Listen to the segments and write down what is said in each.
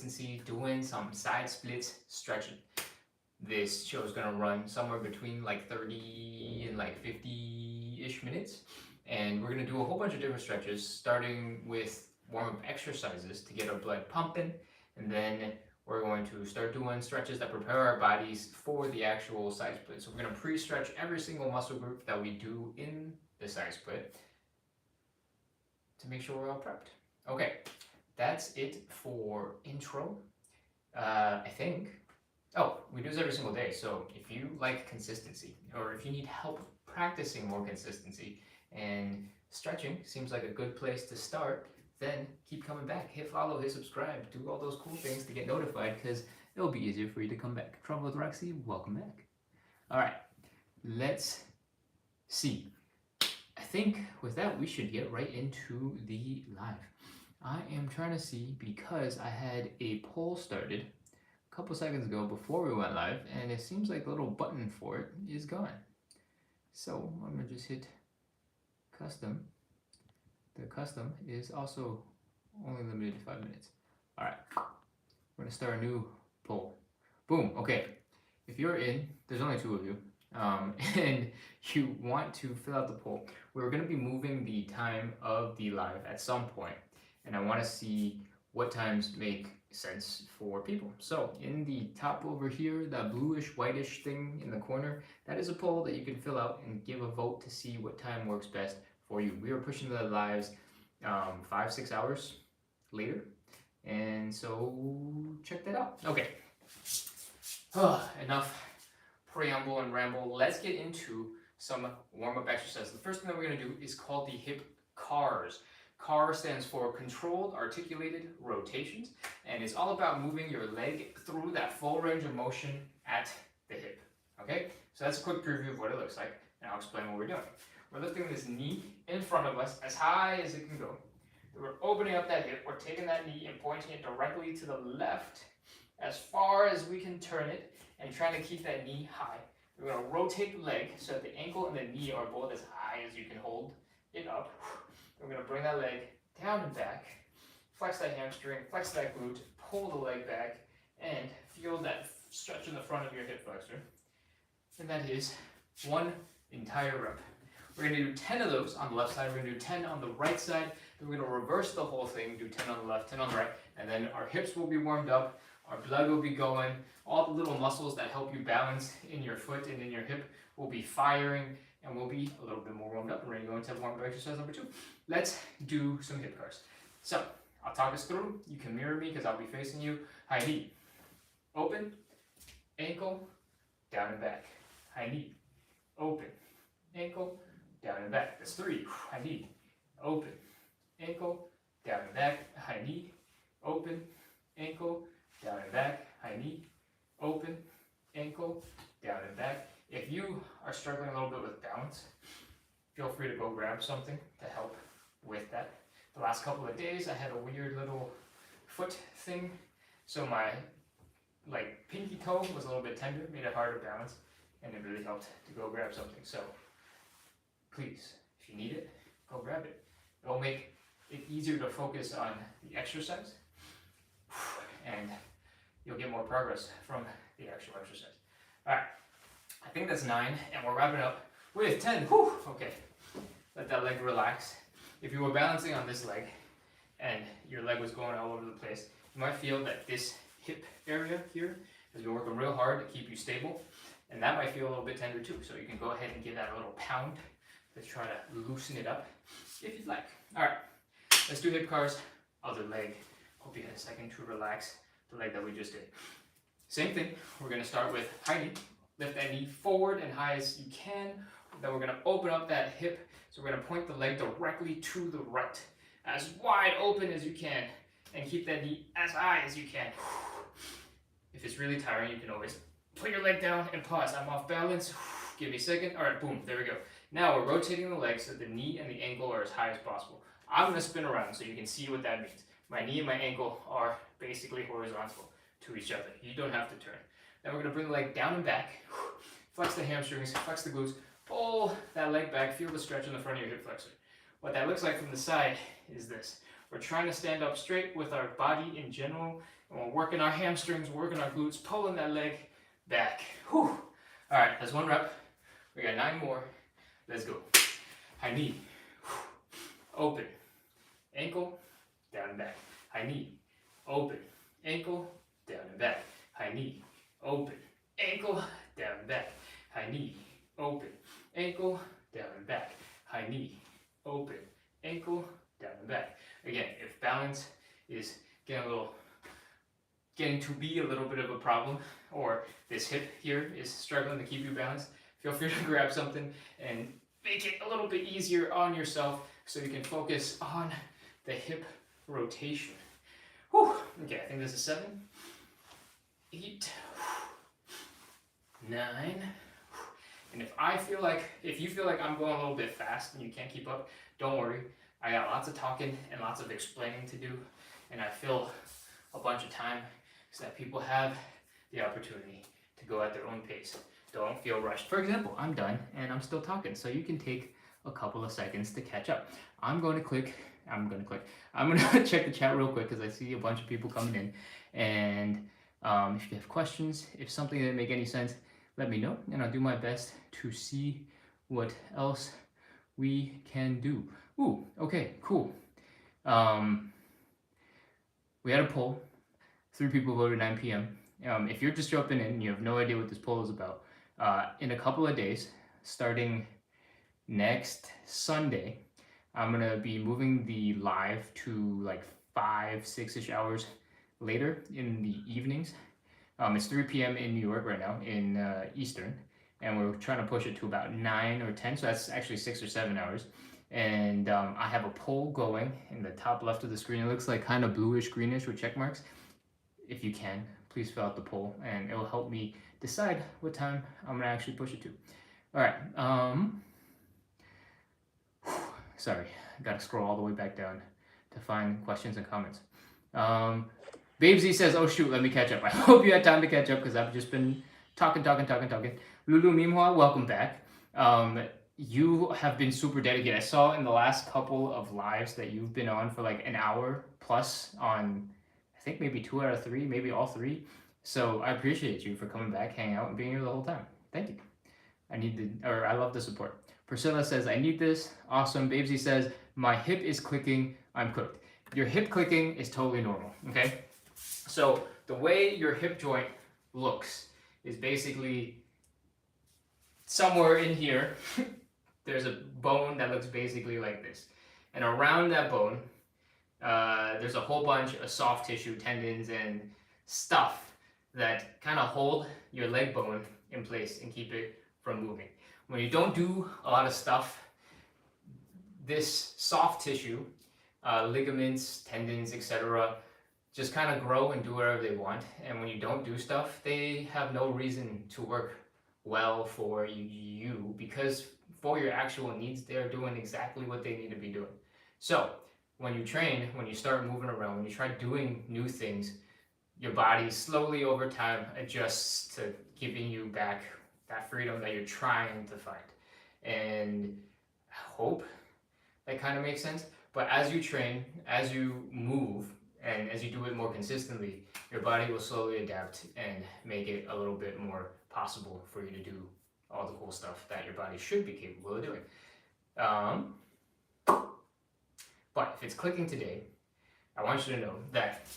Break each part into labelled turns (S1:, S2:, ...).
S1: consistency doing some side splits stretching. This show is gonna run somewhere between like 30 and like 50-ish minutes. And we're gonna do a whole bunch of different stretches, starting with warm-up exercises to get our blood pumping. And then we're going to start doing stretches that prepare our bodies for the actual side split. So we're gonna pre-stretch every single muscle group that we do in the side split to make sure we're all prepped. Okay, that's it for intro. I think. Oh, we do this every single day. So if you like consistency, or if you need help practicing more consistency, and stretching seems like a good place to start, then keep coming back. Hit follow, hit subscribe, do all those cool things to get notified, because it'll be easier for you to come back. Trouble with Rexy, welcome back. All right, let's see. I think with that, we should get right into the live. I am trying to see, because I had a poll started a couple seconds ago before we went live, and it seems like the little button for it is gone. So I'm gonna just hit custom. The custom is also only limited to 5 minutes. All right, we're gonna start a new poll. Boom, okay. If you're in, there's only 2 of you, and you want to fill out the poll, we're gonna be moving the time of the live at some point, and I wanna see what times make sense for people. So in the top over here, that bluish whitish thing in the corner, that is a poll that you can fill out and give a vote to see what time works best for you. We are pushing the lives 5-6 hours later, and so check that out. Okay, enough preamble and ramble. Let's get into some warm-up exercises. The first thing that we're going to do is called the hip CARs. CAR stands for Controlled Articulated Rotations, and it's all about moving your leg through that full range of motion at the hip. Okay, so that's a quick preview of what it looks like, and I'll explain what we're doing. We're lifting this knee in front of us as high as it can go. We're opening up that hip. We're taking that knee and pointing it directly to the left as far as we can turn it, and trying to keep that knee high. We're going to rotate the leg so that the ankle and the knee are both as high as you can hold it up. We're going to bring that leg down and back, flex that hamstring, flex that glute, pull the leg back, and feel that stretch in the front of your hip flexor. And that is one entire rep. We're going to do 10 of those on the left side, we're going to do 10 on the right side, then we're going to reverse the whole thing, do 10 on the left, 10 on the right, and then our hips will be warmed up, our blood will be going, all the little muscles that help you balance in your foot and in your hip will be firing, and we'll be a little bit more warmed up and ready to go into warm-up exercise number 2. Let's do some hip CARs. So, I'll talk us through, you can mirror me because I'll be facing you. High knee, open, ankle, down and back. High knee, open, ankle, down and back. That's 3. High knee, open, ankle, down and back. High knee, open, ankle, down and back. High knee, open, ankle, down and back. If you are struggling a little bit with balance, feel free to go grab something to help with that. The last couple of days I had a weird little foot thing, so my pinky toe was a little bit tender, made it hard to balance, and it really helped to go grab something. So please, if you need it, go grab it. It'll make it easier to focus on the exercise, and you'll get more progress from the actual exercise. All right, I think that's 9, and we're wrapping up with 10. Whew. Okay, let that leg relax. If you were balancing on this leg and your leg was going all over the place, you might feel that this hip area here has been working real hard to keep you stable, and that might feel a little bit tender too. So you can go ahead and give that a little pound to try to loosen it up if you'd like. All right, let's do hip CARs, other leg. Hope you had a second to relax the leg that we just did. Same thing, we're gonna start with high knee. Lift that knee forward and high as you can. Then we're gonna open up that hip. So we're gonna point the leg directly to the right, as wide open as you can, and keep that knee as high as you can. If it's really tiring, you can always put your leg down and pause. I'm off balance. Give me a second. All right, boom, there we go. Now we're rotating the leg so the knee and the ankle are as high as possible. I'm gonna spin around so you can see what that means. My knee and my ankle are basically horizontal to each other. You don't have to turn. Then we're gonna bring the leg down and back. Flex the hamstrings, flex the glutes. Pull that leg back, feel the stretch in the front of your hip flexor. What that looks like from the side is this. We're trying to stand up straight with our body in general. And we're working our hamstrings, working our glutes, pulling that leg back. Whew. All right, that's 1 rep. We got 9 more. Let's go. High knee. Open. Ankle, down and back. High knee. Open. Ankle, down and back. High knee. Open. Ankle, down and back. High knee. Open. Ankle, down and back. High knee. Open. Ankle, down and back. Again, if balance is getting to be a little bit of a problem, or this hip here is struggling to keep you balanced, feel free to grab something and make it a little bit easier on yourself so you can focus on the hip rotation. Whew. Okay, I think this is 7, 8, 9. And if you feel like I'm going a little bit fast and you can't keep up, don't worry. I got lots of talking and lots of explaining to do, and I fill a bunch of time so that people have the opportunity to go at their own pace. Don't feel rushed. For example, I'm done and I'm still talking, so you can take a couple of seconds to catch up. I'm going to check the chat real quick because I see a bunch of people coming in, and if you have questions, if something didn't make any sense, let me know, and I'll do my best to see what else we can do. Ooh, okay, cool. We had a poll. 3 people voted 9 p.m. If you're just jumping in and you have no idea what this poll is about, in a couple of days, starting next Sunday, I'm gonna be moving the live to like 5-6-ish hours later in the evenings. It's 3 p.m. in New York right now, in Eastern, and we're trying to push it to about 9 or 10, so that's actually 6 or 7 hours. And I have a poll going in the top left of the screen. It looks like kind of bluish greenish with check marks. If you can, please fill out the poll, and it will help me decide what time I'm gonna actually push it to. All right. Sorry, I gotta scroll all the way back down to find questions and comments. Babesy says, "Oh shoot, let me catch up." I hope you had time to catch up because I've just been talking. Lulu Mimhua, welcome back. You have been super dedicated. I saw in the last couple of lives that you've been on for like an hour plus on, I think maybe 2 out of 3, maybe all 3. So I appreciate you for coming back, hanging out, and being here the whole time. Thank you. I love the support. Priscilla says, "I need this." Awesome. Babesy says, "My hip is clicking. I'm cooked." Your hip clicking is totally normal, okay? So the way your hip joint looks is basically somewhere in here. There's a bone that looks basically like this. And around that bone, there's a whole bunch of soft tissue, tendons, and stuff that kind of hold your leg bone in place and keep it from moving. When you don't do a lot of stuff, this soft tissue, ligaments, tendons, etc., just kind of grow and do whatever they want. And when you don't do stuff, they have no reason to work well for you because for your actual needs, they're doing exactly what they need to be doing. So when you train, when you start moving around, when you try doing new things, your body slowly over time adjusts to giving you back that freedom that you're trying to find. And I hope that kind of makes sense. But as you train, as you move, and as you do it more consistently, your body will slowly adapt and make it a little bit more possible for you to do all the cool stuff that your body should be capable of doing. But if it's clicking today, I want you to know that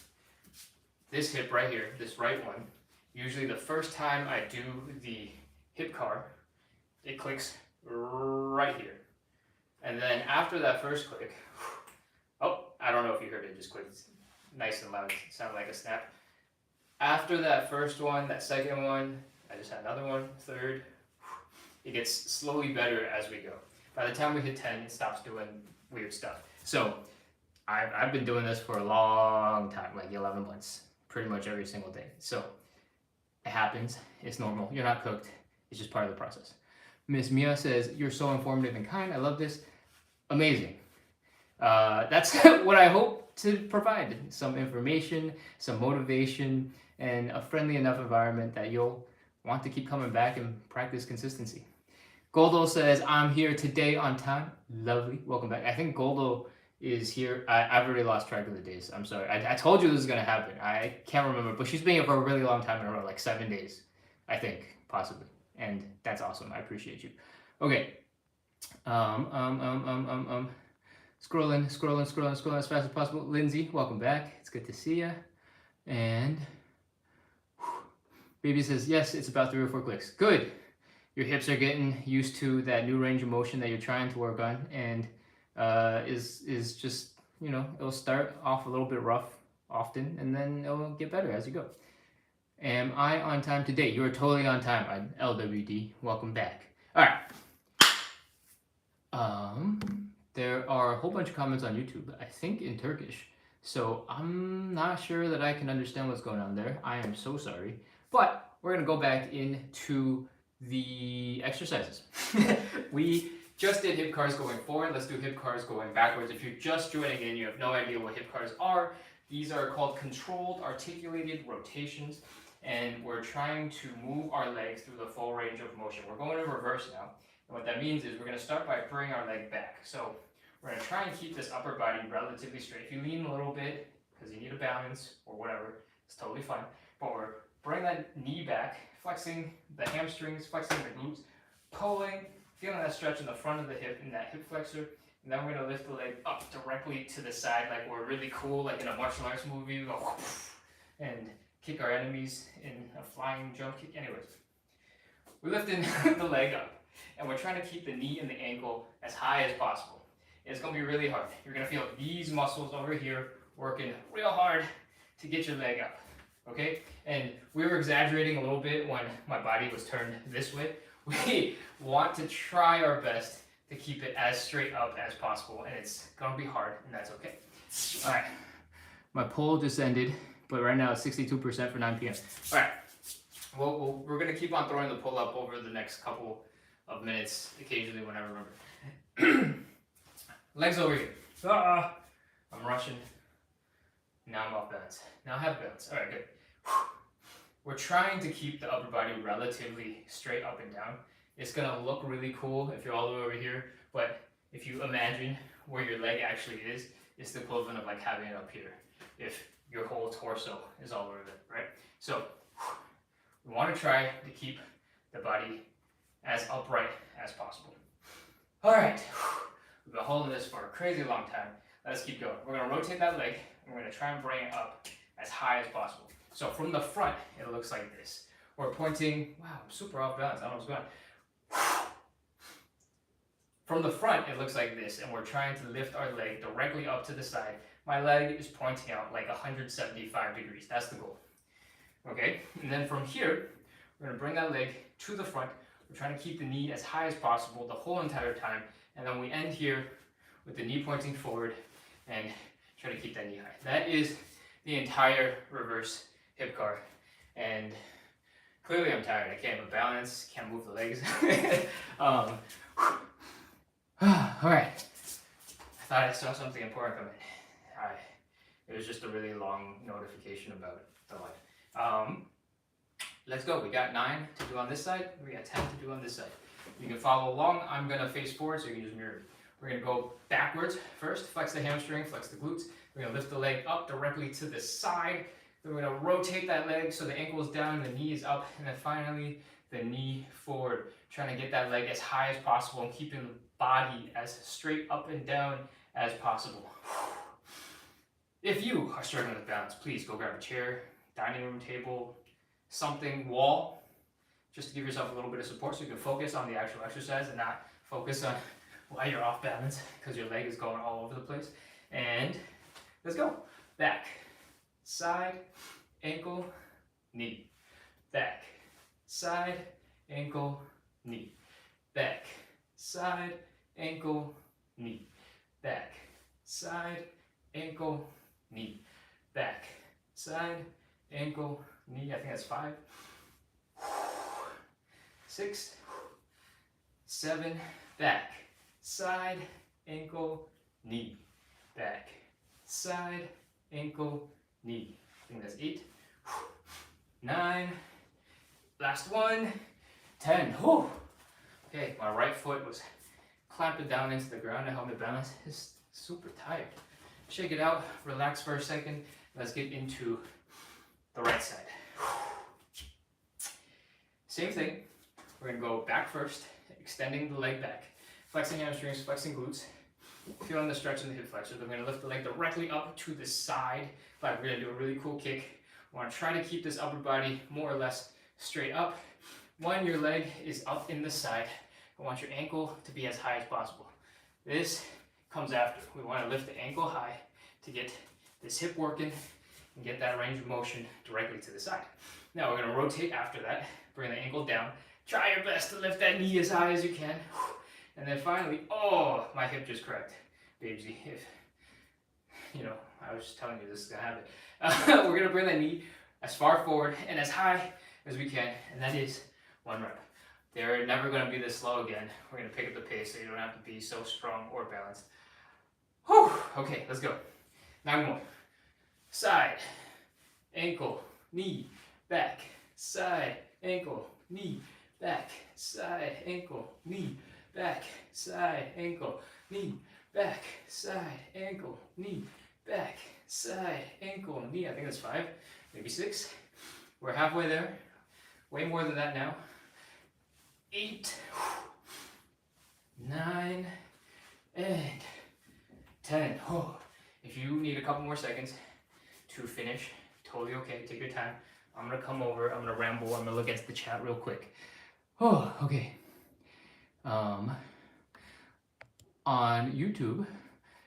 S1: this hip right here, this right one, usually the first time I do the hip car, it clicks right here. And then after that first click, oh, I don't know if you heard it, just clicked nice and loud, it sounded like a snap. After that first one, that second one, I just had another one, third, it gets slowly better as we go. By the time we hit 10, it stops doing weird stuff. So I've been doing this for a long time, like 11 months, pretty much every single day. So it happens, it's normal, you're not cooked, it's just part of the process. Miss Mia says, "You're so informative and kind, I love this." Amazing. That's what I hope to provide, some information, some motivation, and a friendly enough environment that you'll want to keep coming back and practice consistency. Goldo says, "I'm here today on time." Lovely, welcome back. I think Goldo is here. I've already lost track of the days. I'm sorry. I told you this was gonna happen. I can't remember, but she's been here for a really long time in a row, like 7 days, I think, possibly. And that's awesome. I appreciate you. Okay. Scrolling as fast as possible. Lindsay, welcome back. It's good to see you. And Baby says, yes, it's about 3 or 4 clicks. Good. Your hips are getting used to that new range of motion that you're trying to work on, and is just, you know, it'll start off a little bit rough often, and then it'll get better as you go. Am I on time today? You are totally on time, LWD. Welcome back. All right. There are a whole bunch of comments on YouTube, I think in Turkish. So I'm not sure that I can understand what's going on there. I am so sorry. But we're gonna go back into the exercises. We just did hip cars going forward. Let's do hip cars going backwards. If you're just joining in, you have no idea what hip cars are. These are called controlled articulated rotations, and we're trying to move our legs through the full range of motion. We're going in reverse now. And what that means is we're going to start by bringing our leg back. So we're going to try and keep this upper body relatively straight. If you lean a little bit because you need a balance or whatever, it's totally fine. But we're bringing that knee back, flexing the hamstrings, flexing the glutes, pulling, feeling that stretch in the front of the hip in that hip flexor. And then we're going to lift the leg up directly to the side like we're really cool, like in a martial arts movie. We go and kick our enemies in a flying jump kick. Anyways, we're lifting the leg up. And we're trying to keep the knee and the ankle as high as possible. It's going to be really hard. You're going to feel these muscles over here working real hard to get your leg up, okay? And we were exaggerating a little bit when my body was turned this way. We want to try our best to keep it as straight up as possible, and it's going to be hard, and that's okay. All right, my poll just ended, but right now it's 62% for 9 p.m. All right, well, we're going to keep on throwing the pull up over the next couple of minutes, occasionally when I remember. Legs over here. I'm rushing. Now I'm off balance. Now I have balance. All right, good. We're trying to keep the upper body relatively straight up and down. It's gonna look really cool if you're all the way over here, but if you imagine where your leg actually is, it's the equivalent of like having it up here. If your whole torso is all over it, right? So we want to try to keep the body as upright as possible. All right, we've been holding this for a crazy long time. Let's keep going. We're gonna rotate that leg, and we're gonna try and bring it up as high as possible. So from the front, it looks like this. We're pointing, wow, I'm super off balance, I don't know what's going on. From the front, it looks like this, and we're trying to lift our leg directly up to the side. My leg is pointing out like 175 degrees, that's the goal. Okay, and then from here, we're gonna bring that leg to the front. We're trying to keep the knee as high as possible the whole entire time, and then we end here with the knee pointing forward and try to keep that knee high. That is the entire reverse hip car, and clearly I'm tired. I can't have a balance, can't move the legs. All right, I thought I saw something important come in. It was just a really long notification about the live. Let's go. We got 9 to do on this side. We got 10 to do on this side. You can follow along. I'm going to face forward, so you can just mirror it. We're going to go backwards first. Flex the hamstring, flex the glutes. We're going to lift the leg up directly to the side. Then we're going to rotate that leg so the ankle is down, the knee is up, and then finally the knee forward. Trying to get that leg as high as possible and keeping the body as straight up and down as possible. If you are struggling with balance, please go grab a chair, dining room table, something, wall, just to give yourself a little bit of support so you can focus on the actual exercise and not focus on why you're off balance because your leg is going all over the place. And let's go. Back, side, ankle, knee. Back, side, ankle, knee. Back, side, ankle, knee. Back, side, ankle, knee. Back, side, ankle, knee. I think that's 5. 6, 7, back, side, ankle, knee. Back, side, ankle, knee. I think that's 8. 9, last one, 10. Whew. Okay, my right foot was clamping down into the ground to help me balance. It's super tired. Shake it out, relax for a second. Let's get into the right side. Same thing. We're gonna go back first, extending the leg back, flexing hamstrings, flexing glutes, feeling the stretch in the hip flexor. Then we're gonna lift the leg directly up to the side. But we're gonna do a really cool kick. We wanna try to keep this upper body more or less straight up. When your leg is up in the side, I want your ankle to be as high as possible. This comes after. We wanna lift the ankle high to get this hip working and get that range of motion directly to the side. Now we're gonna rotate after that, bring the ankle down. Try your best to lift that knee as high as you can. And then finally, oh, my hip just cracked. Babesy, if, you know, I was just telling you this is gonna happen. We're gonna bring that knee as far forward and as high as we can, and that is 1 rep. They're never gonna be this slow again. We're gonna pick up the pace so you don't have to be so strong or balanced. Whew, okay, let's go. 9 more. Side, ankle, knee, back, side, ankle, knee, back, side, ankle, knee, back, side, ankle, knee, back, side, ankle, knee, back, side, ankle, knee. I think that's 5, maybe 6. We're halfway there. Way more than that now. 8, 9, and 10. Oh, if you need a couple more seconds to finish, totally okay. Take your time. I'm gonna come over. I'm gonna ramble. I'm gonna look at the chat real quick. Oh, okay. On YouTube,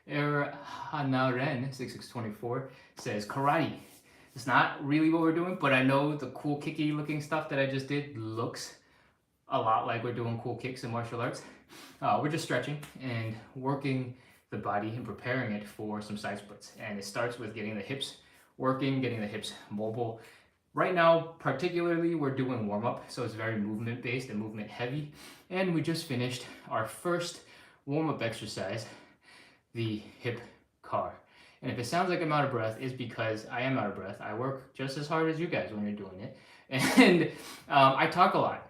S1: Hanaren6624 says karate. It's not really what we're doing, but I know the cool kicky looking stuff that I just did looks a lot like we're doing cool kicks in martial arts. We're just stretching and working the body and preparing it for some side splits. And it starts with getting the hips working, getting the hips mobile. Right now, particularly, we're doing warm-up, so it's very movement-based and movement-heavy. And we just finished our first warm-up exercise, the hip car. And if it sounds like I'm out of breath, it's because I am out of breath. I work just as hard as you guys when you're doing it. And I talk a lot.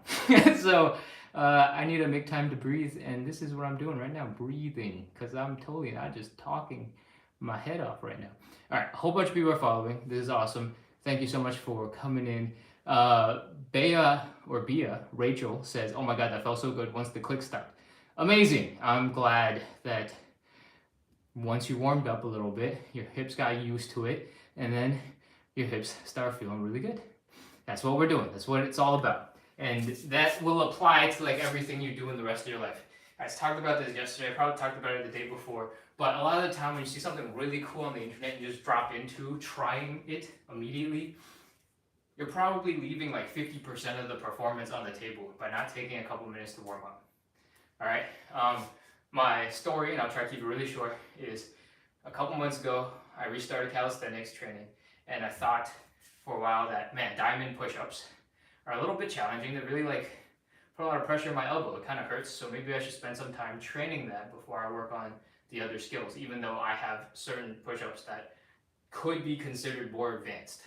S1: So I need to make time to breathe. And this is what I'm doing right now, breathing. Because I'm totally not just talking my head off right now. All right, a whole bunch of people are following. This is awesome. Thank you so much for coming in. Bea, Rachel says, oh my God, that felt so good once the click stopped. Amazing. I'm glad that once you warmed up a little bit, your hips got used to it, and then your hips start feeling really good. That's what we're doing. That's what it's all about. And that will apply to like everything you do in the rest of your life. I talked about this yesterday. I probably talked about it the day before. But a lot of the time when you see something really cool on the internet and you just drop into trying it immediately, you're probably leaving like 50% of the performance on the table by not taking a couple minutes to warm up. All right. My story, and I'll try to keep it really short, is a couple months ago, I restarted calisthenics training, and I thought for a while that, man, diamond push-ups are a little bit challenging. They really like put a lot of pressure on my elbow. It kind of hurts, so maybe I should spend some time training that before I work on the other skills, even though I have certain push-ups that could be considered more advanced.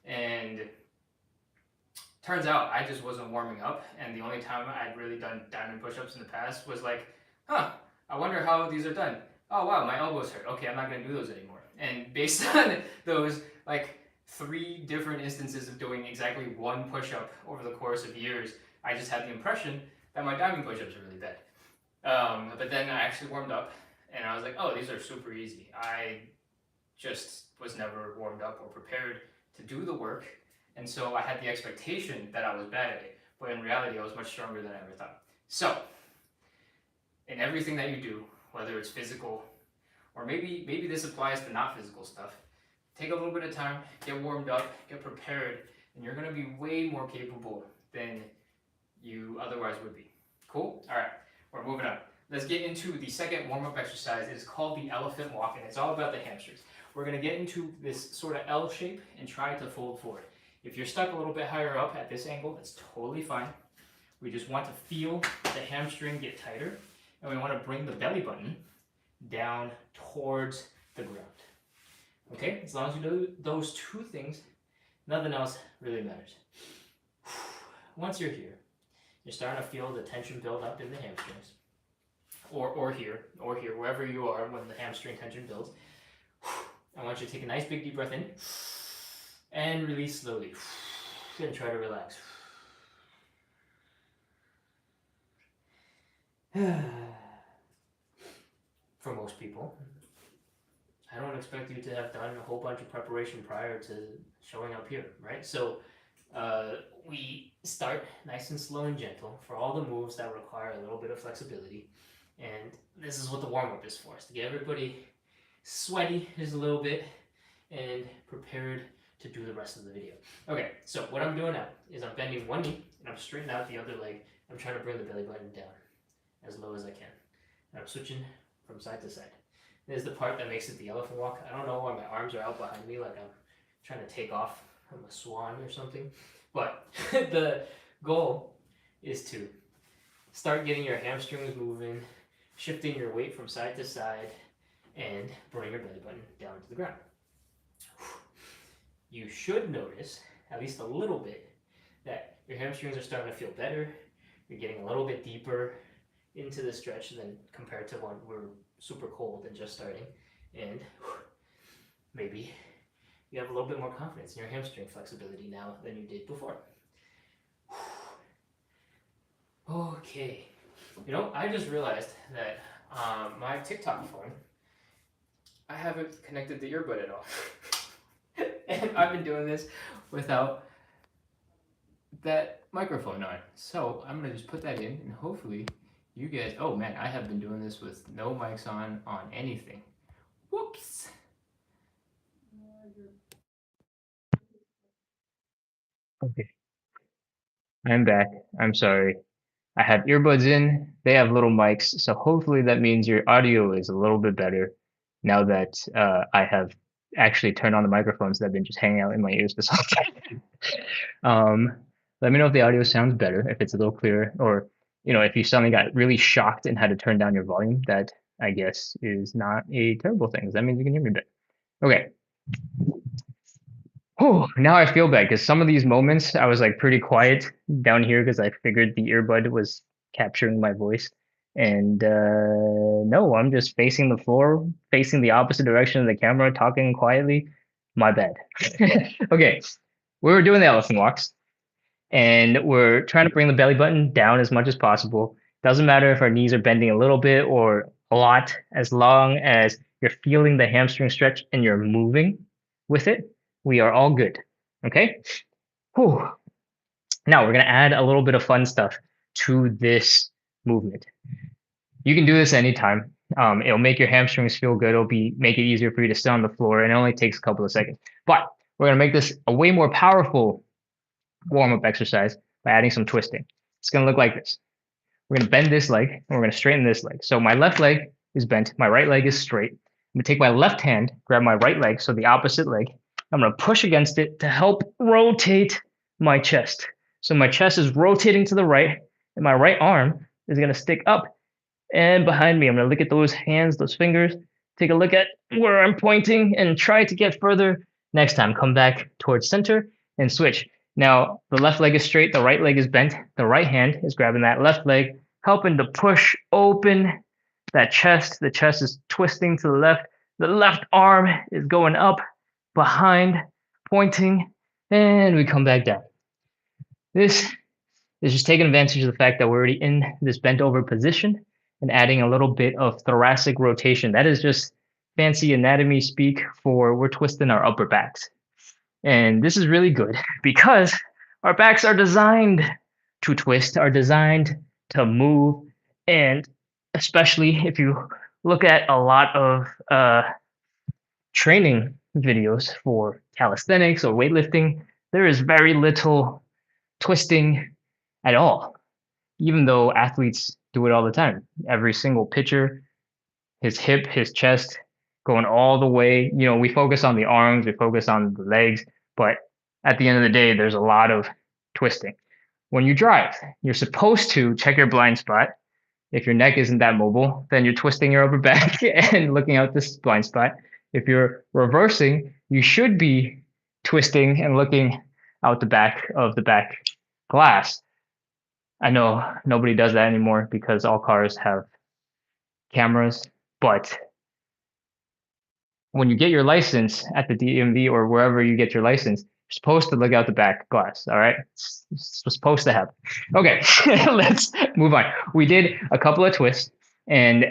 S1: And turns out I just wasn't warming up, and the only time I'd really done diamond push-ups in the past was like, I wonder how these are done. Oh wow, my elbows hurt. Okay, I'm not gonna do those anymore. And based on those like 3 different instances of doing exactly 1 push-up over the course of years, I just had the impression that my diamond push-ups are really bad. But then I actually warmed up, and I was like, oh, these are super easy. I just was never warmed up or prepared to do the work, and so I had the expectation that I was bad at it, but in reality I was much stronger than I ever thought. So, in everything that you do, whether it's physical, or maybe this applies to not physical stuff, take a little bit of time, get warmed up, get prepared, and you're gonna be way more capable than you otherwise would be. Cool? All right, we're moving on. Let's get into the second warm-up exercise. It's called the elephant walk, and it's all about the hamstrings. We're gonna get into this sort of L shape and try to fold forward. If you're stuck a little bit higher up at this angle, that's totally fine. We just want to feel the hamstring get tighter, and we want to bring the belly button down towards the ground. Okay, as long as you do those 2 things, nothing else really matters. Once you're here, you're starting to feel the tension build up in the hamstrings. or here, wherever you are when the hamstring tension builds. I want you to take a nice big deep breath in and release slowly. And try to relax. For most people, I don't expect you to have done a whole bunch of preparation prior to showing up here, right? So we start nice and slow and gentle for all the moves that require a little bit of flexibility. And this is what the warm-up is for, is to get everybody sweaty just a little bit and prepared to do the rest of the video. Okay, so what I'm doing now is I'm bending one knee and I'm straightening out the other leg. I'm trying to bring the belly button down as low as I can. And I'm switching from side to side. This is the part that makes it the elephant walk. I don't know why my arms are out behind me like I'm trying to take off. I'm a swan or something. But the goal is to start getting your hamstrings moving, shifting your weight from side to side, and bring your belly button down to the ground. You should notice, at least a little bit, that your hamstrings are starting to feel better. You're getting a little bit deeper into the stretch than compared to when we're super cold and just starting. And maybe you have a little bit more confidence in your hamstring flexibility now than you did before. Okay. You know, I just realized that my TikTok phone, I haven't connected the earbud at all. And I've been doing this without that microphone on. So I'm gonna just put that in and hopefully you guys, oh man, I have been doing this with no mics on anything. Whoops. Okay. I'm back. I'm sorry. I have earbuds in. They have little mics, so hopefully that means your audio is a little bit better now that I have actually turned on the microphones that have been just hanging out in my ears this whole time. Let me know if the audio sounds better, if it's a little clearer, or if you suddenly got really shocked and had to turn down your volume. That I guess is not a terrible thing, 'cause that means you can hear me better. Okay. Whew, now I feel bad because some of these moments I was like pretty quiet down here because I figured the earbud was capturing my voice. And no, I'm just facing the floor, facing the opposite direction of the camera, talking quietly. My bad. Okay, we were doing the elephant walks and we're trying to bring the belly button down as much as possible. Doesn't matter if our knees are bending a little bit or a lot, as long as you're feeling the hamstring stretch and you're moving with it, we are all good. Okay? Whew. Now we're going to add a little bit of fun stuff to this movement. You can do this anytime. It'll make your hamstrings feel good. Make it easier for you to sit on the floor, and it only takes a couple of seconds. But we're going to make this a way more powerful warm-up exercise by adding some twisting. It's going to look like this. We're going to bend this leg, and we're going to straighten this leg. So my left leg is bent. My right leg is straight. I'm going to take my left hand, grab my right leg, so the opposite leg. I'm going to push against it to help rotate my chest. So my chest is rotating to the right, and my right arm is going to stick up and behind me. I'm going to look at those hands, those fingers, take a look at where I'm pointing, and try to get further. Next time, come back towards center and switch. Now, the left leg is straight, the right leg is bent. The right hand is grabbing that left leg, helping to push open that chest. The chest is twisting to the left. The left arm is going up, behind, pointing, and we come back down. This is just taking advantage of the fact that we're already in this bent over position and adding a little bit of thoracic rotation. That is just fancy anatomy speak for we're twisting our upper backs. And this is really good because our backs are designed to twist, are designed to move. And especially if you look at a lot of training videos for calisthenics or weightlifting, there is very little twisting at all, even though athletes do it all the time. Every single pitcher, his hip, his chest, going all the way. We focus on the arms, we focus on the legs, but at the end of the day, there's a lot of twisting. When you drive, you're supposed to check your blind spot. If your neck isn't that mobile, then you're twisting your upper back and looking out this blind spot. If you're reversing, you should be twisting and looking out the back of the back glass. I know nobody does that anymore because all cars have
S2: cameras, but when you get your license at the DMV or wherever you get your license, you're supposed to look out the back glass. All right, it's supposed to happen. Okay, let's move on. We did a couple of twists, and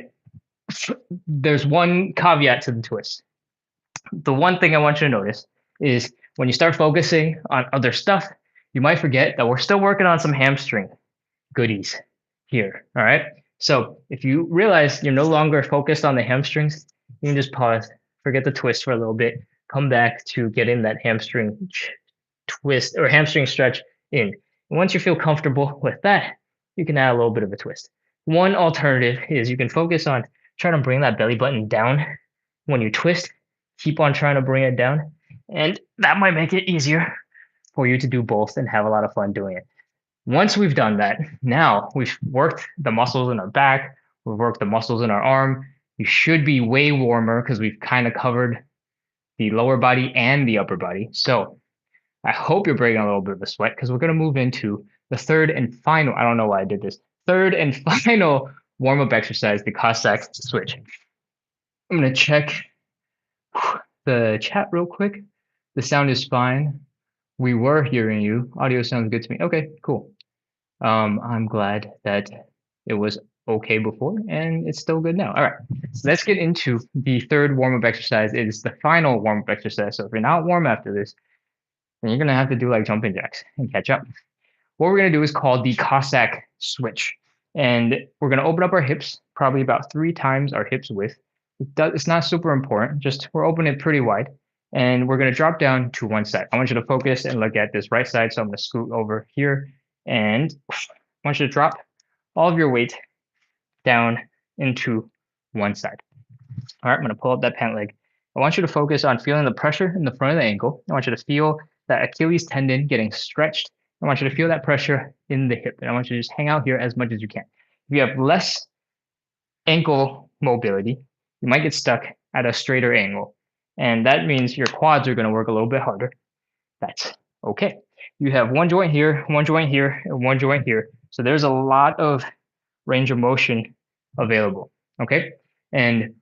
S2: there's one caveat to the twist. The one thing I want you to notice is when you start focusing on other stuff, you might forget that we're still working on some hamstring goodies here. All right. So if you realize you're no longer focused on the hamstrings, you can just pause, forget the twist for a little bit, come back to getting that hamstring twist or hamstring stretch in. And once you feel comfortable with that, you can add a little bit of a twist. One alternative is you can focus on trying to bring that belly button down when you twist. Keep on trying to bring it down, and that might make it easier for you to do both and have a lot of fun doing it. Once we've done that, now we've worked the muscles in our back, we've worked the muscles in our arm. You should be way warmer because we've kind of covered the lower body and the upper body. So I hope you're breaking a little bit of a sweat because we're going to move into the third and final. I don't know why I did this. Third and final warm up exercise, the Cossack switch. I'm going to check the chat real quick. The sound is fine. We were hearing you. Audio sounds good to me. Okay, cool. I'm glad that it was okay before and it's still good now. All right, so let's get into the third warm-up exercise. It is the final warm-up exercise. So if you're not warm after this, then you're gonna have to do like jumping jacks and catch up. What we're gonna do is called the Cossack switch. And we're gonna open up our hips, probably about 3 times our hips width. It's not super important, just we're opening it pretty wide. And we're gonna drop down to one side. I want you to focus and look at this right side. So I'm gonna scoot over here and I want you to drop all of your weight down into one side. All right, I'm going to pull up that pant leg. I want you to focus on feeling the pressure in the front of the ankle. I want you to feel that Achilles tendon getting stretched. I want you to feel that pressure in the hip. And I want you to just hang out here as much as you can. If you have less ankle mobility, you might get stuck at a straighter angle. And that means your quads are going to work a little bit harder. That's okay. You have one joint here, one joint here, and one joint here. So there's a lot of range of motion available. Okay. And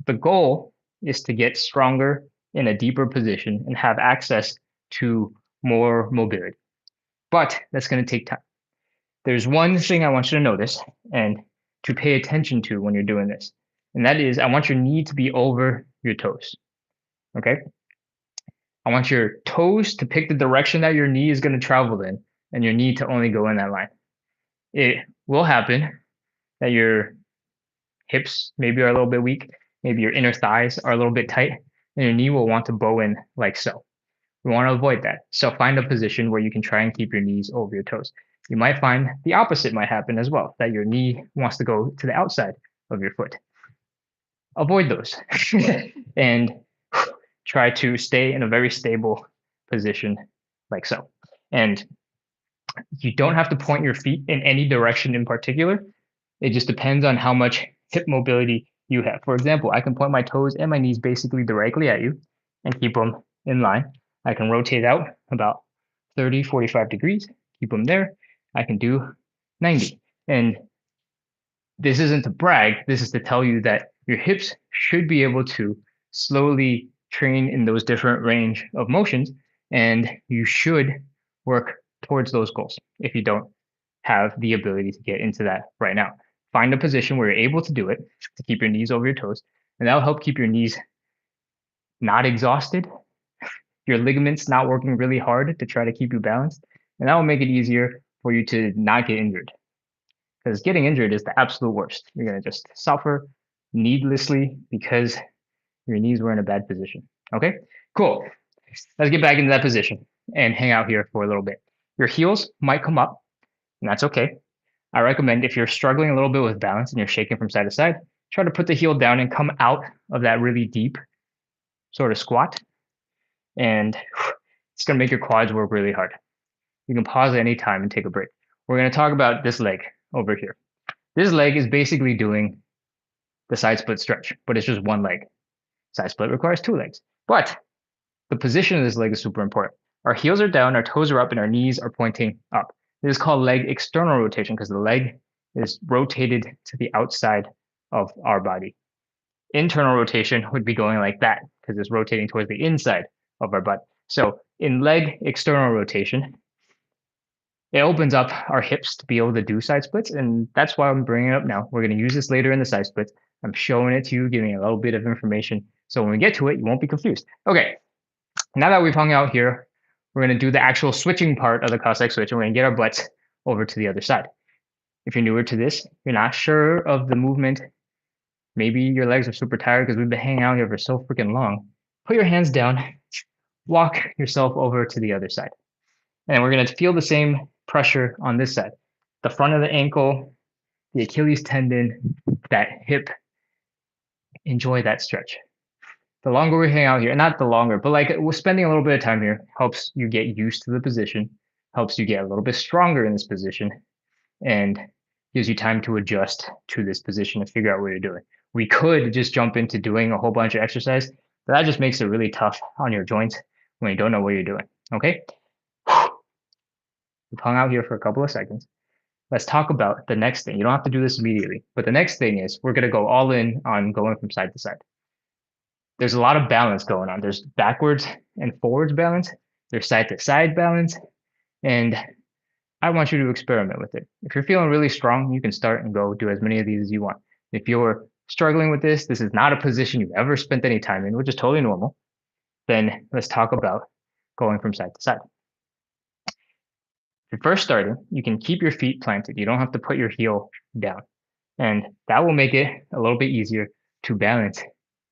S2: the goal is to get stronger in a deeper position and have access to more mobility. But that's going to take time. There's one thing I want you to notice and to pay attention to when you're doing this. And that is, I want your knee to be over your toes. Okay. I want your toes to pick the direction that your knee is going to travel in and your knee to only go in that line. It will happen that your hips maybe are a little bit weak, maybe your inner thighs are a little bit tight, and your knee will want to bow in like so. We want to avoid that. So find a position where you can try and keep your knees over your toes. You might find the opposite might happen as well, that your knee wants to go to the outside of your foot. Avoid those and try to stay in a very stable position like so. And you don't have to point your feet in any direction in particular. It just depends on how much hip mobility you have. For example, I can point my toes and my knees basically directly at you and keep them in line. I can rotate out about 30, 45 degrees, keep them there. I can do 90. And this isn't to brag, this is to tell you that your hips should be able to slowly train in those different range of motions, and you should work towards those goals if you don't have the ability to get into that right now. Find a position where you're able to do it, to keep your knees over your toes, and that'll help keep your knees not exhausted, your ligaments not working really hard to try to keep you balanced, and that will make it easier for you to not get injured. Because getting injured is the absolute worst. You're going to just suffer needlessly because your knees were in a bad position. Okay, cool. Let's get back into that position and hang out here for a little bit. Your heels might come up, and that's okay. I recommend if you're struggling a little bit with balance and you're shaking from side to side, try to put the heel down and come out of that really deep sort of squat. And it's going to make your quads work really hard. You can pause at any time and take a break. We're going to talk about this leg over here. This leg is basically doing the side split stretch, but it's just one leg. Side split requires 2 legs. But the position of this leg is super important. Our heels are down, our toes are up, and our knees are pointing up. This is called leg external rotation because the leg is rotated to the outside of our body. Internal rotation would be going like that because it's rotating towards the inside of our butt. So in leg external rotation, it opens up our hips to be able to do side splits, and that's why I'm bringing it up now. We're going to use this later in the side splits. I'm showing it to you, giving you a little bit of information, so when we get to it, you won't be confused. Okay, now that we've hung out here, we're going to do the actual switching part of the Cossack switch, and we're going to get our butts over to the other side. If you're newer to this, you're not sure of the movement, maybe your legs are super tired because we've been hanging out here for so freaking long, put your hands down, walk yourself over to the other side. And we're going to feel the same pressure on this side. The front of the ankle, the Achilles tendon, that hip. Enjoy that stretch. The longer we hang out here, not the longer, but like we're spending a little bit of time here, helps you get used to the position, helps you get a little bit stronger in this position, and gives you time to adjust to this position and figure out what you're doing. We could just jump into doing a whole bunch of exercise, but that just makes it really tough on your joints when you don't know what you're doing. Okay? We've hung out here for a couple of seconds. Let's talk about the next thing. You don't have to do this immediately, but the next thing is we're going to go all in on going from side to side. There's a lot of balance going on. There's backwards and forwards balance. There's side to side balance. And I want you to experiment with it. If you're feeling really strong, you can start and go do as many of these as you want. If you're struggling with this is not a position you've ever spent any time in, which is totally normal, then let's talk about going from side to side. If you're first starting, you can keep your feet planted. You don't have to put your heel down. And that will make it a little bit easier to balance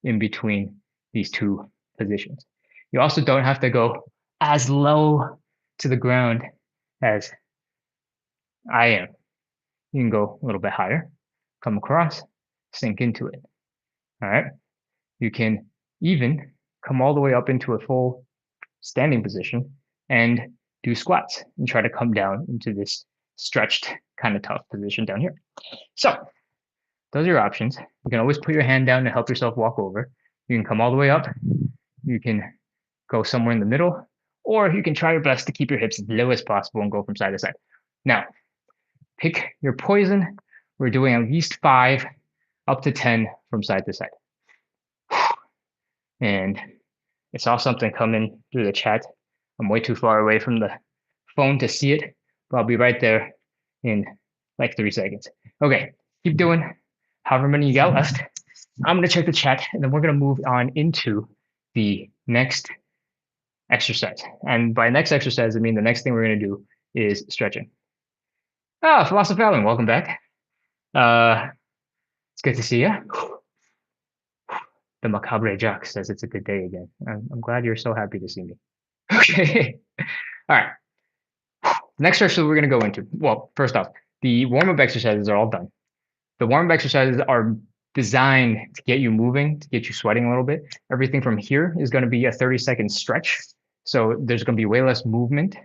S2: in between these two positions. You also don't have to go as low to the ground as I am. You can go a little bit higher, come across, sink into it. All right. You can even come all the way up into a full standing position and do squats and try to come down into this stretched kind of tough position down here. So those are your options. You can always put your hand down to help yourself walk over. You can come all the way up. You can go somewhere in the middle, or you can try your best to keep your hips as low as possible and go from side to side. Now, pick your poison. We're doing at least 5 up to 10 from side to side. And I saw something coming through the chat. I'm way too far away from the phone to see it, but I'll be right there in like 3 seconds. Okay, keep doing however many you got left. I'm going to check the chat, and then we're going to move on into the next exercise. And by next exercise, I mean the next thing we're going to do is stretching. Philosopher Allen, welcome back. It's good to see you. The Macabre Jock says it's a good day again. I'm glad you're so happy to see me. Okay. All right. Next exercise we're going to go into. Well, first off, the warm-up exercises are all done. The warm-up exercises are designed to get you moving, to get you sweating a little bit. Everything from here is going to be a 30-second stretch. So there's going to be way less movement.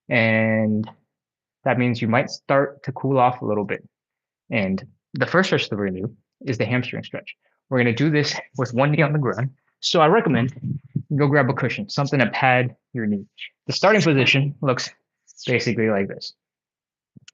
S2: And that means you might start to cool off a little bit. And the first stretch that we're going to do is the hamstring stretch. We're going to do this with one knee on the ground. So I recommend you go grab a cushion, something to pad your knee. The starting position looks basically like this.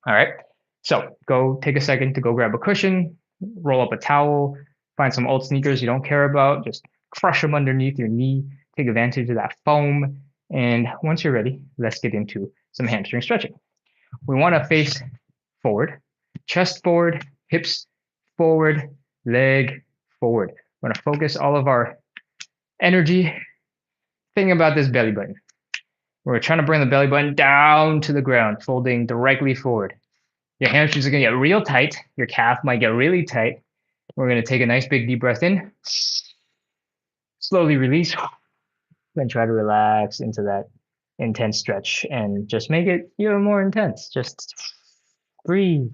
S2: All right. So go take a second to go grab a cushion, roll up a towel, find some old sneakers you don't care about, just crush them underneath your knee, take advantage of that foam. And once you're ready, let's get into some hamstring stretching. We want to face forward, chest forward, hips forward, leg forward. We're going to focus all of our energy thinking about this belly button. We're trying to bring the belly button down to the ground, folding directly forward. Your hamstrings are going to get real tight. Your calf might get really tight. We're going to take a nice big deep breath in. Slowly release. Then try to relax into that intense stretch and just make it even more intense. Just breathe.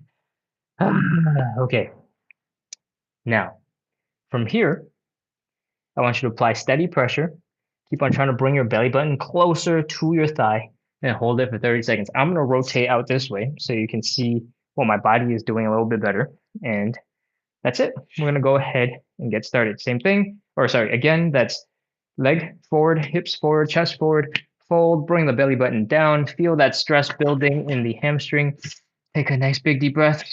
S2: Okay. Now, from here, I want you to apply steady pressure. Keep on trying to bring your belly button closer to your thigh and hold it for 30 seconds. I'm going to rotate out this way so you can see what my body is doing a little bit better. And that's it. We're going to go ahead and get started. Same thing, or sorry, again, that's leg forward, hips forward, chest forward, fold, bring the belly button down, feel that stress building in the hamstring. Take a nice big deep breath,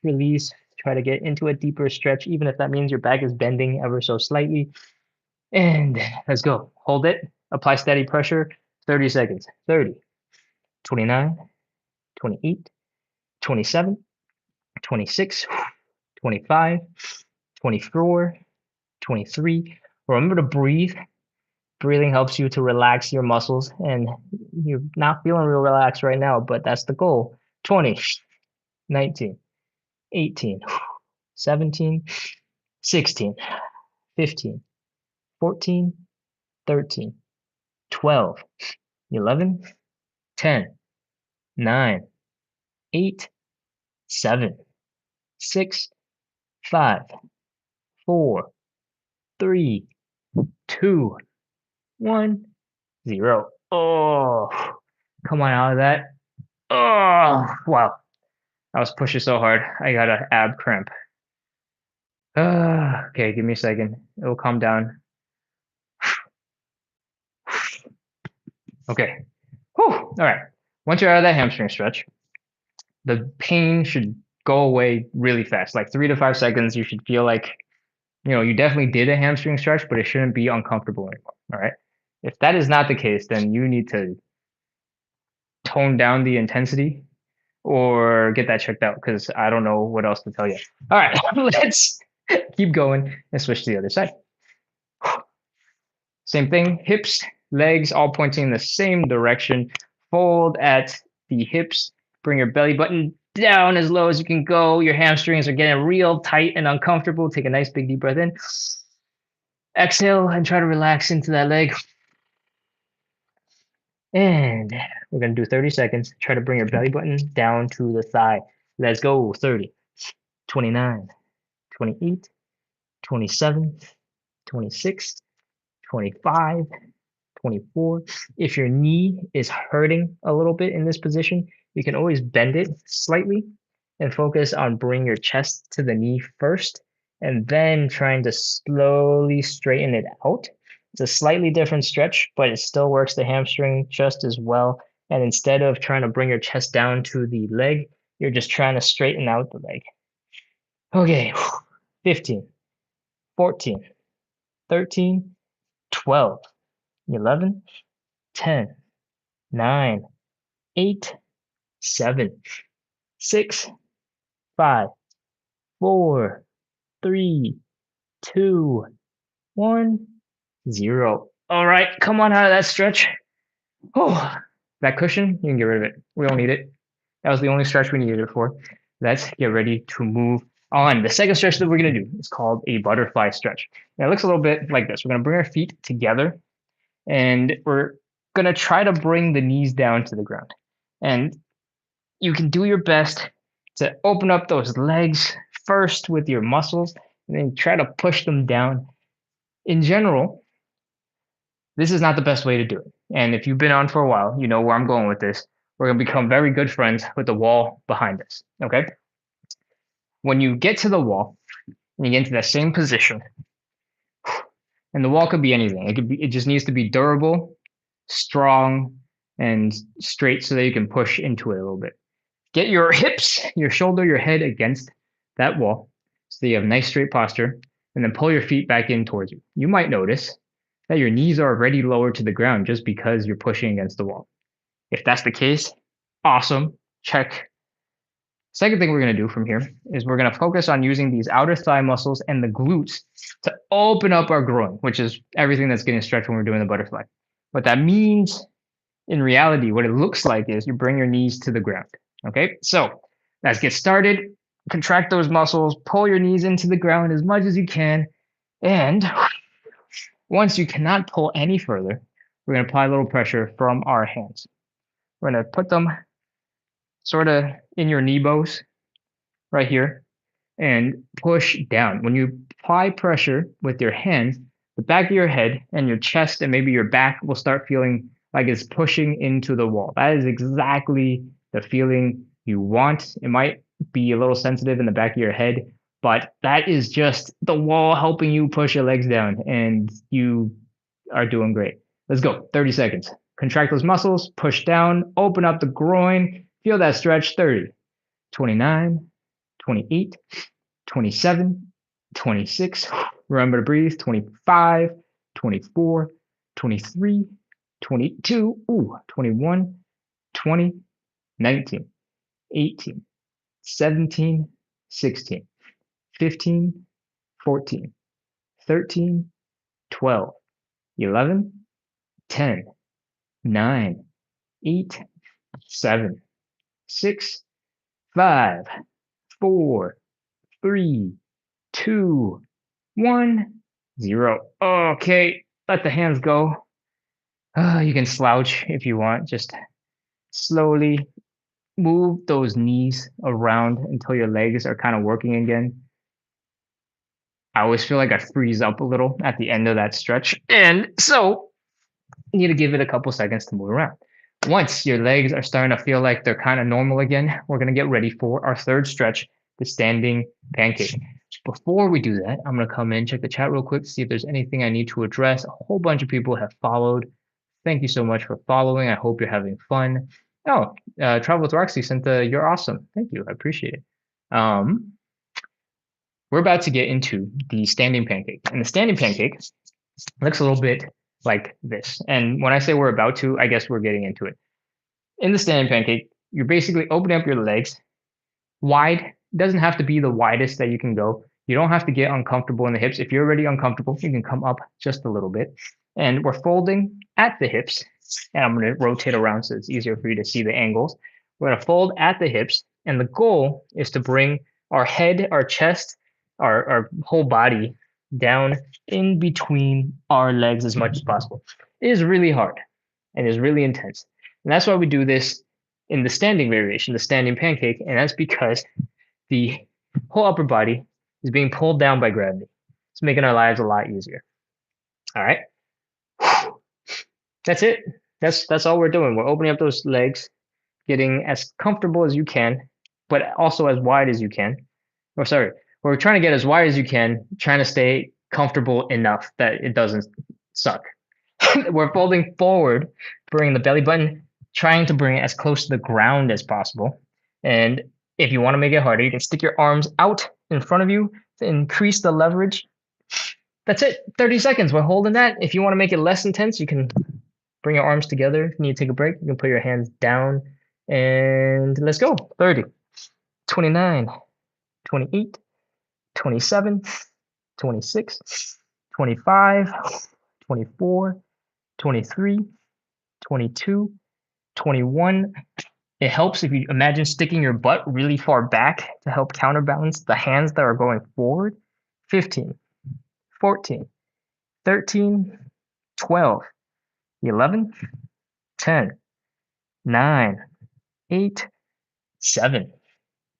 S2: release, Try to get into a deeper stretch, even if that means your back is bending ever so slightly. And let's go. Hold it. Apply steady pressure. 30 seconds. 30, 29, 28, 27, 26, 25, 24, 23. Remember to breathe. Breathing helps you to relax your muscles, and you're not feeling real relaxed right now, but that's the goal. 20, 19, 18, 17, 16, 15, 14, 13, 12, 11, 10, 9, 8, 7, 6, 5, 4, 3, 2, 1, 0. Oh, come on out of that. Oh, wow. I was pushing so hard. I got an ab cramp. Okay, give me a second. It'll calm down. Okay. Whew. All right. Once you're out of that hamstring stretch, the pain should go away really fast. Like 3 to 5 seconds, you should feel like, you definitely did a hamstring stretch, but it shouldn't be uncomfortable anymore. All right. If that is not the case, then you need to tone down the intensity or get that checked out because I don't know what else to tell you. All right. Let's keep going and switch to the other side. Same thing, hips, legs, all pointing in the same direction. Fold at the hips. Bring your belly button down as low as you can go. Your hamstrings are getting real tight and uncomfortable. Take a nice big deep breath in. Exhale and try to relax into that leg. And we're going to do 30 seconds. Try to bring your belly button down to the thigh. Let's go. 30, 29, 28, 27, 26, 25, 24. If your knee is hurting a little bit in this position, you can always bend it slightly and focus on bringing your chest to the knee first and then trying to slowly straighten it out. It's a slightly different stretch, but it still works the hamstring just as well. And instead of trying to bring your chest down to the leg, you're just trying to straighten out the leg. Okay, 15, 14, 13, 12, 11, 10, 9, 8, 7, 6, 5, 4, 3, 2, 1, 0. All right, come on out of that stretch. Oh, that cushion, you can get rid of it. We don't need it. That was the only stretch we needed it for. Let's get ready to move on. The second stretch that we're going to do is called a butterfly stretch. Now, it looks a little bit like this. We're going to bring our feet together, and we're going to try to bring the knees down to the ground. And you can do your best to open up those legs first with your muscles and then try to push them down. In general, this is not the best way to do it. And if you've been on for a while, you know where I'm going with this. We're going to become very good friends with the wall behind us. Okay. When you get to the wall and you get into that same position, and the wall could be anything. It just needs to be durable, strong, and straight so that you can push into it a little bit. Get your hips, your shoulder, your head against that wall so you have nice straight posture, and then pull your feet back in towards you. You might notice that your knees are already lower to the ground just because you're pushing against the wall. If that's the case, awesome, check. Second thing we're going to do from here is we're going to focus on using these outer thigh muscles and the glutes to open up our groin, which is everything that's getting stretched when we're doing the butterfly. What that means in reality, what it looks like is you bring your knees to the ground. Okay, so let's get started. Contract those muscles, pull your knees into the ground as much as you can. And once you cannot pull any further, we're going to apply a little pressure from our hands. We're going to put them sort of in your knee bows right here and push down. When you apply pressure with your hands, the back of your head and your chest and maybe your back will start feeling like it's pushing into the wall. That is exactly the feeling you want. It might be a little sensitive in the back of your head, but that is just the wall helping you push your legs down, and you are doing great. Let's go. 30 seconds. Contract those muscles, push down, open up the groin, feel that stretch. 30, 29, 28, 27, 26, remember to breathe, 25, 24, 23, 22, 21, 20, 19, 18, 17, 16, 15, 14, 13, 12, 11, 10, 9, 8, 7, 6, 5, 4, 3, 2, 1, 0. Okay, let the hands go. You can slouch if you want. Just slowly move those knees around until your legs are kind of working again. I always feel like I freeze up a little at the end of that stretch. And so you need to give it a couple seconds to move around. Once your legs are starting to feel like they're kind of normal again, we're going to get ready for our third stretch, the standing pancake. Before we do that, I'm going to come in, check the chat real quick, see if there's anything I need to address. A whole bunch of people have followed. Thank you so much for following. I hope you're having fun. Oh, Travel with Roxy sent the "You're awesome." Thank you. I appreciate it. We're about to get into the standing pancake. And the standing pancake looks a little bit like this. And when I say we're about to, I guess we're getting into it. In the standing pancake, you're basically opening up your legs wide. It doesn't have to be the widest that you can go. You don't have to get uncomfortable in the hips. If you're already uncomfortable, you can come up just a little bit. And we're folding at the hips. And I'm going to rotate around so it's easier for you to see the angles. We're going to fold at the hips. And the goal is to bring our head, our chest, our whole body down in between our legs as much as possible. It is really hard and is really intense. And that's why we do this in the standing variation, the standing pancake. And that's because the whole upper body is being pulled down by gravity. It's making our lives a lot easier. All right. That's it. That's all we're doing. We're opening up those legs, getting as comfortable as you can, but also as wide as you can. Or sorry, we're trying to get as wide as you can, trying to stay comfortable enough that it doesn't suck. We're folding forward, bringing the belly button, trying to bring it as close to the ground as possible. And if you want to make it harder, you can stick your arms out in front of you to increase the leverage. That's it. 30 seconds. We're holding that. If you want to make it less intense, you can bring your arms together. If you need to take a break, you can put your hands down. And let's go. 30, 29, 28, 27, 26, 25, 24, 23, 22, 21. It helps if you imagine sticking your butt really far back to help counterbalance the hands that are going forward. 15, 14, 13, 12, 11, 10, 9, 8, 7,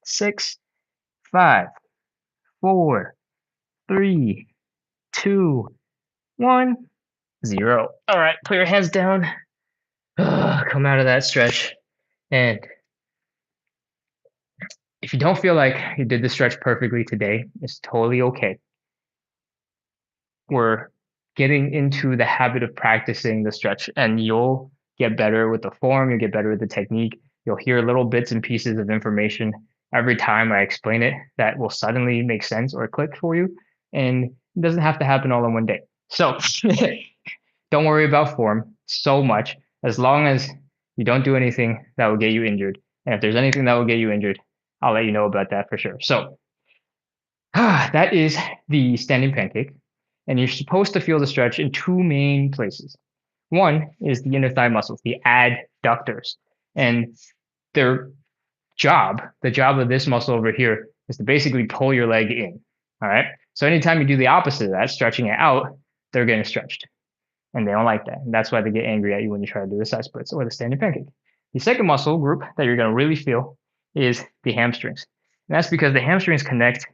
S2: 6, 5, 4, 3, 2, 1, 0. All right, put your hands down. Come out of that stretch. And if you don't feel like you did the stretch perfectly today, it's totally okay. We're getting into the habit of practicing the stretch, and you'll get better with the form, you'll get better with the technique. You'll hear little bits and pieces of information every time I explain it that will suddenly make sense or click for you. And it doesn't have to happen all in one day. So don't worry about form so much, as long as you don't do anything that will get you injured. And if there's anything that will get you injured, I'll let you know about that for sure. So that is the standing pancake. And you're supposed to feel the stretch in two main places. One is the inner thigh muscles, the adductors. And their job, the job of this muscle over here, is to basically pull your leg in. All right. So anytime you do the opposite of that, stretching it out, they're getting stretched. And they don't like that. And that's why they get angry at you when you try to do the side splits or the standing pancake. The second muscle group that you're going to really feel is the hamstrings. And that's because the hamstrings connect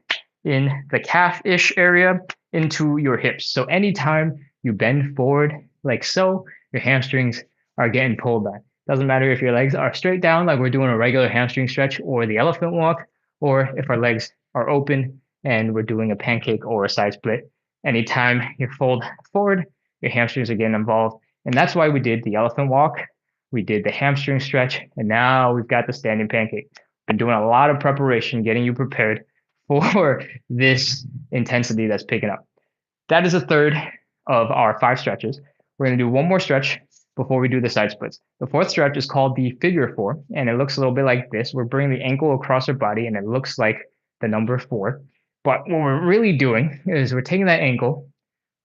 S2: in the calf-ish area into your hips. So anytime you bend forward like so, your hamstrings are getting pulled back. Doesn't matter if your legs are straight down like we're doing a regular hamstring stretch or the elephant walk, or if our legs are open and we're doing a pancake or a side split. Anytime you fold forward, your hamstrings are getting involved. And that's why we did the elephant walk, we did the hamstring stretch, and now we've got the standing pancake. Been doing a lot of preparation, getting you prepared for this intensity that's picking up. That is a third of our 5 stretches. We're going to do one more stretch before we do the side splits. The fourth stretch is called the figure 4, and it looks a little bit like this. We're bringing the ankle across our body, and it looks like the number 4. But what we're really doing is we're taking that ankle,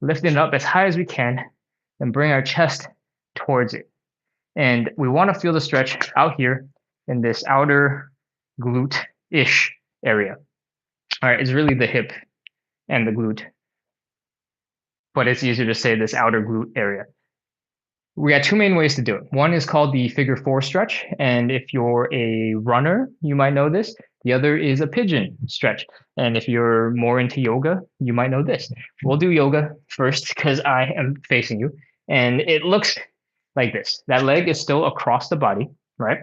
S2: lifting it up as high as we can, and bring our chest towards it. And we want to feel the stretch out here in this outer glute-ish area. All right, it's really the hip and the glute, but it's easier to say this outer glute area. We got 2 main ways to do it. One is called the figure 4 stretch, and if you're a runner, you might know this. The other is a pigeon stretch, and if you're more into yoga, you might know this. We'll do yoga first because I am facing you, and it looks like this. That leg is still across the body, right?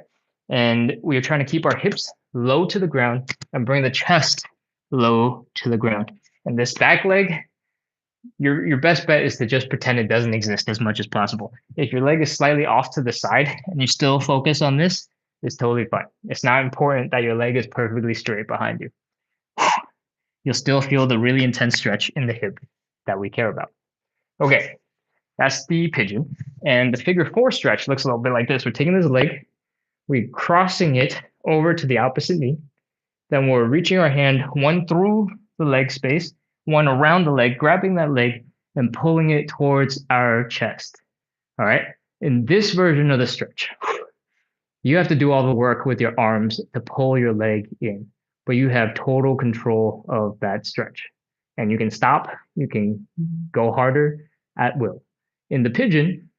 S2: And we are trying to keep our hips low to the ground and bring the chest low to the ground. And this back leg, your best bet is to just pretend it doesn't exist as much as possible. If your leg is slightly off to the side and you still focus on this, it's totally fine. It's not important that your leg is perfectly straight behind you. You'll still feel the really intense stretch in the hip that we care about. Okay, that's the pigeon. And the figure 4 stretch looks a little bit like this. We're taking this leg, we're crossing it over to the opposite knee. Then we're reaching our hand, one through the leg space, one around the leg, grabbing that leg and pulling it towards our chest. All right. In this version of the stretch, you have to do all the work with your arms to pull your leg in, but you have total control of that stretch. And you can stop, you can go harder at will. In the pigeon,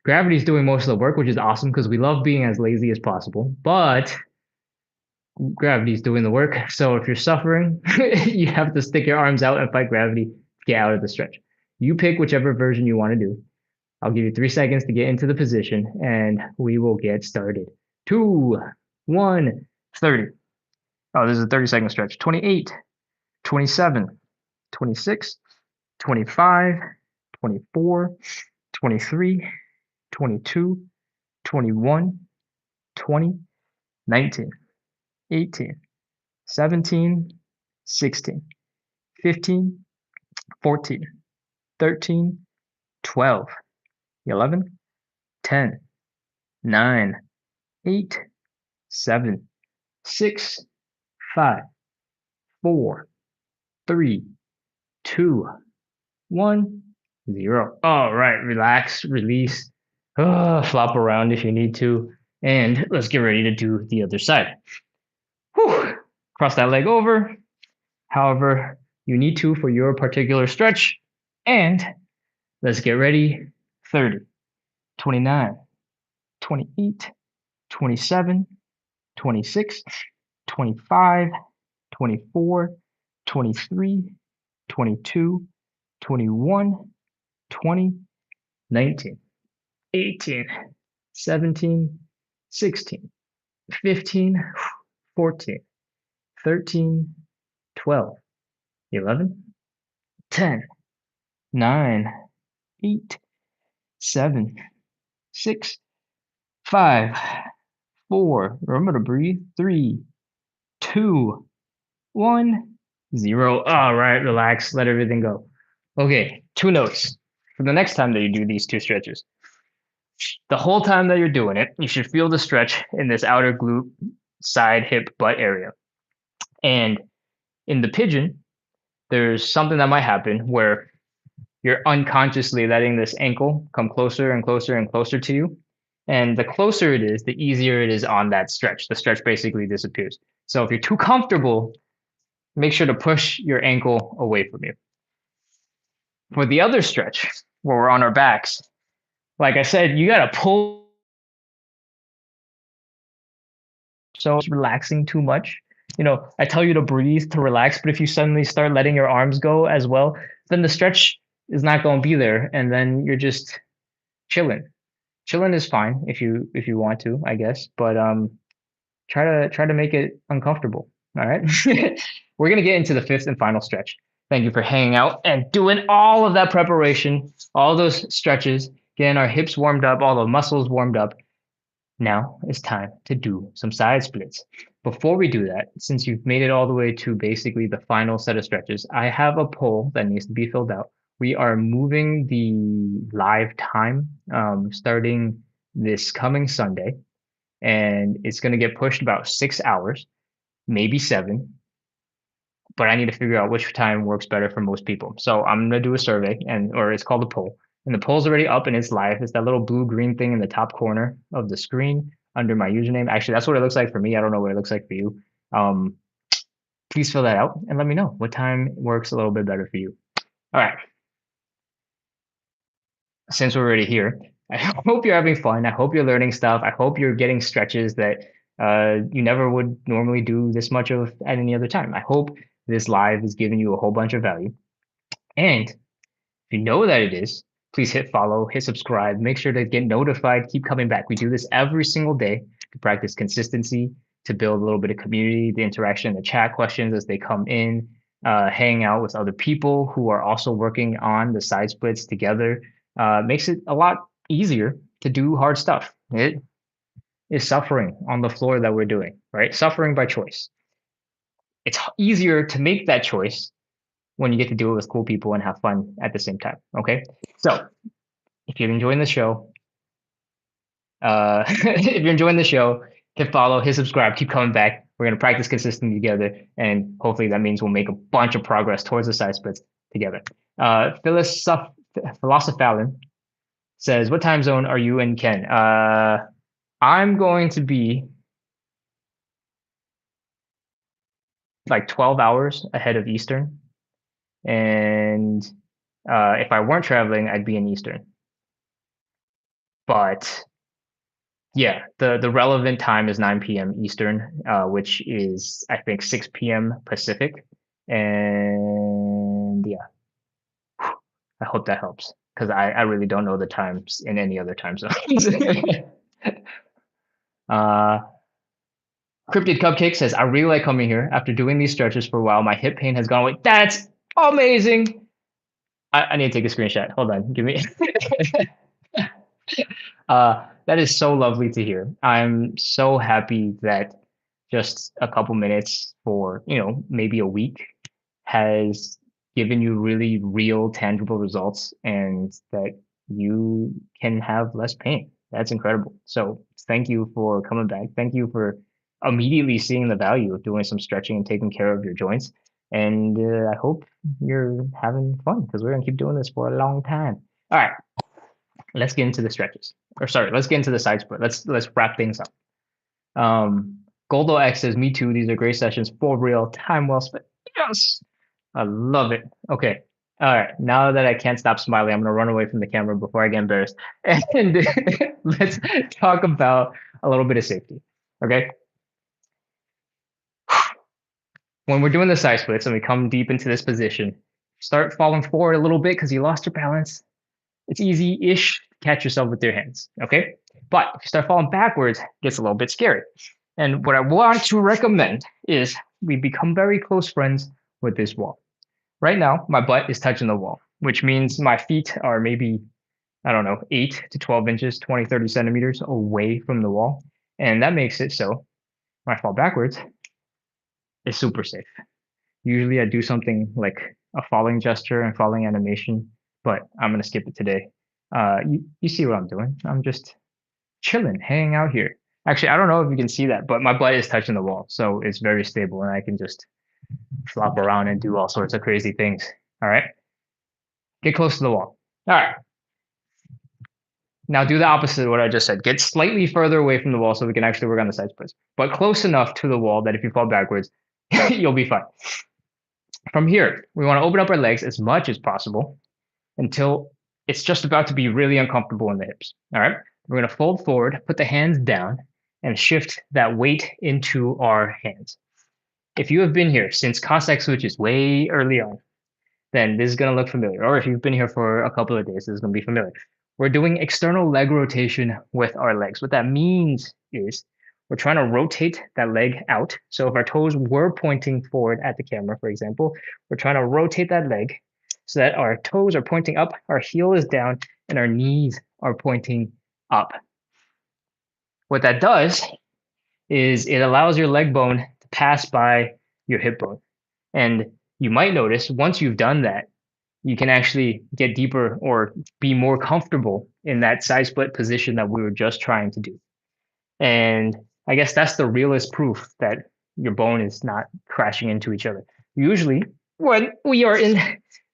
S2: gravity is doing most of the work, which is awesome because we love being as lazy as possible, but gravity is doing the work. So if you're suffering, you have to stick your arms out and fight gravity to get out of the stretch. You pick whichever version you want to do. I'll give you 3 seconds to get into the position and we will get started. 2, 1, 30. Oh, this is a 30-second stretch. 28, 27, 26, 25, 24, 23, 22, 21, 20, 19. 18, 17, 16, 15, 14, 13, 12, 11, 10, 9, 8, 7, 6, 5, 4, 3, 2, 1, 0. All right, relax, release, flop around if you need to, and let's get ready to do the other side. Whew. Cross that leg over, however you need to for your particular stretch, and let's get ready. 30, 29, 28, 27, 26, 25, 24, 23, 22, 21, 20, 19, 18, 17, 16, 15, 14, 13, 12, 11, 10, 9, 8, 7, 6, 5, 4, remember to breathe, 3, 2, 1, 0. All right, relax, let everything go. Okay, 2 notes for the next time that you do these 2 stretches. The whole time that you're doing it, you should feel the stretch in this outer glute, side, hip, butt area. And in the pigeon, there's something that might happen where you're unconsciously letting this ankle come closer and closer and closer to you. And the closer it is, the easier it is on that stretch. The stretch basically disappears. So if you're too comfortable, make sure to push your ankle away from you. For the other stretch, where we're on our backs, like I said, you got to pull. So it's relaxing too much. You know, I tell you to breathe, to relax, but if you suddenly start letting your arms go as well, then the stretch is not going to be there, and then you're just chilling. Chilling is fine if you want to, I guess, but try to make it uncomfortable. All right. We're gonna get into the 5th and final stretch. Thank you for hanging out and doing all of that preparation, all those stretches, getting our hips warmed up, all the muscles warmed up. Now it's time to do some side splits. Before we do that, since you've made it all the way to basically the final set of stretches, I have a poll that needs to be filled out. We are moving the live time starting this coming Sunday, and it's going to get pushed about 6 hours, maybe 7, but I need to figure out which time works better for most people. So I'm going to do a survey, or it's called a poll. And the poll's already up and it's live. It's that little blue green thing in the top corner of the screen under my username. Actually, that's what it looks like for me. I don't know what it looks like for you. Um, please fill that out and let me know what time works a little bit better for you. All right. Since we're already here, I hope you're having fun. I hope you're learning stuff. I hope you're getting stretches that you never would normally do this much of at any other time. I hope this live is giving you a whole bunch of value. And if you know that it is, please hit follow, hit subscribe, make sure to get notified, keep coming back. We do this every single day to practice consistency, to build a little bit of community, the interaction in the chat, questions as they come in, hang out with other people who are also working on the side splits together. Makes it a lot easier to do hard stuff. It is suffering on the floor that we're doing, right? Suffering by choice. It's easier to make that choice when you get to do it with cool people and have fun at the same time. Okay. So if you're enjoying the show, if you're enjoying the show, hit follow, hit subscribe, keep coming back. We're going to practice consistently together. And hopefully that means we'll make a bunch of progress towards the side splits together. Philosophalin says, what time zone are you in, Ken? I'm going to be like 12 hours ahead of Eastern. And if I weren't traveling, I'd be in Eastern. But yeah, the relevant time is 9 p.m. Eastern, which is I think 6 p.m. Pacific. And yeah, I hope that helps because I really don't know the times in any other time zones. Cryptid Cupcake says, I really like coming here. After doing these stretches for a while, my hip pain has gone away. That's amazing. I need to take a screenshot. Hold on. Give me. That is so lovely to hear. I'm so happy that just a couple minutes for, maybe a week has given you really real, tangible results and that you can have less pain. That's incredible. So thank you for coming back. Thank you for immediately seeing the value of doing some stretching and taking care of your joints. And I hope you're having fun because we're going to keep doing this for a long time. All right, let's get into the stretches. Or sorry, let's get into the side split. Let's wrap things up. Goldo X says, me too. These are great sessions for real. Time well spent. Yes. I love it. Okay. All right. Now that I can't stop smiling, I'm going to run away from the camera before I get embarrassed. And let's talk about a little bit of safety. Okay. When we're doing the side splits and we come deep into this position, start falling forward a little bit because you lost your balance. It's easy-ish to catch yourself with your hands. Okay. But if you start falling backwards, it gets a little bit scary. And what I want to recommend is we become very close friends with this wall. Right now, my butt is touching the wall, which means my feet are maybe, I don't know, 8 to 12 inches, 20, 30 centimeters away from the wall. And that makes it so when I fall backwards, it's super safe. Usually I do something like a falling gesture and falling animation, but I'm going to skip it today. You see what I'm doing. I'm just chilling, hanging out here. Actually, I don't know if you can see that, but my butt is touching the wall. So it's very stable and I can just flop around and do all sorts of crazy things. All right. Get close to the wall. All right. Now do the opposite of what I just said. Get slightly further away from the wall so we can actually work on the side splits, but close enough to the wall that if you fall backwards, you'll be fine. From here, we want to open up our legs as much as possible until it's just about to be really uncomfortable in the hips. All right. We're going to fold forward, put the hands down, and shift that weight into our hands. If you have been here since Cossack Switches way early on, then this is going to look familiar. Or if you've been here for a couple of days, this is going to be familiar. We're doing external leg rotation with our legs. What that means is we're trying to rotate that leg out. So if our toes were pointing forward at the camera, for example, we're trying to rotate that leg so that our toes are pointing up, our heel is down, and our knees are pointing up. What that does is it allows your leg bone to pass by your hip bone. And you might notice once you've done that, you can actually get deeper or be more comfortable in that side split position that we were just trying to do. And I guess that's the realest proof that your bone is not crashing into each other. Usually, when we are in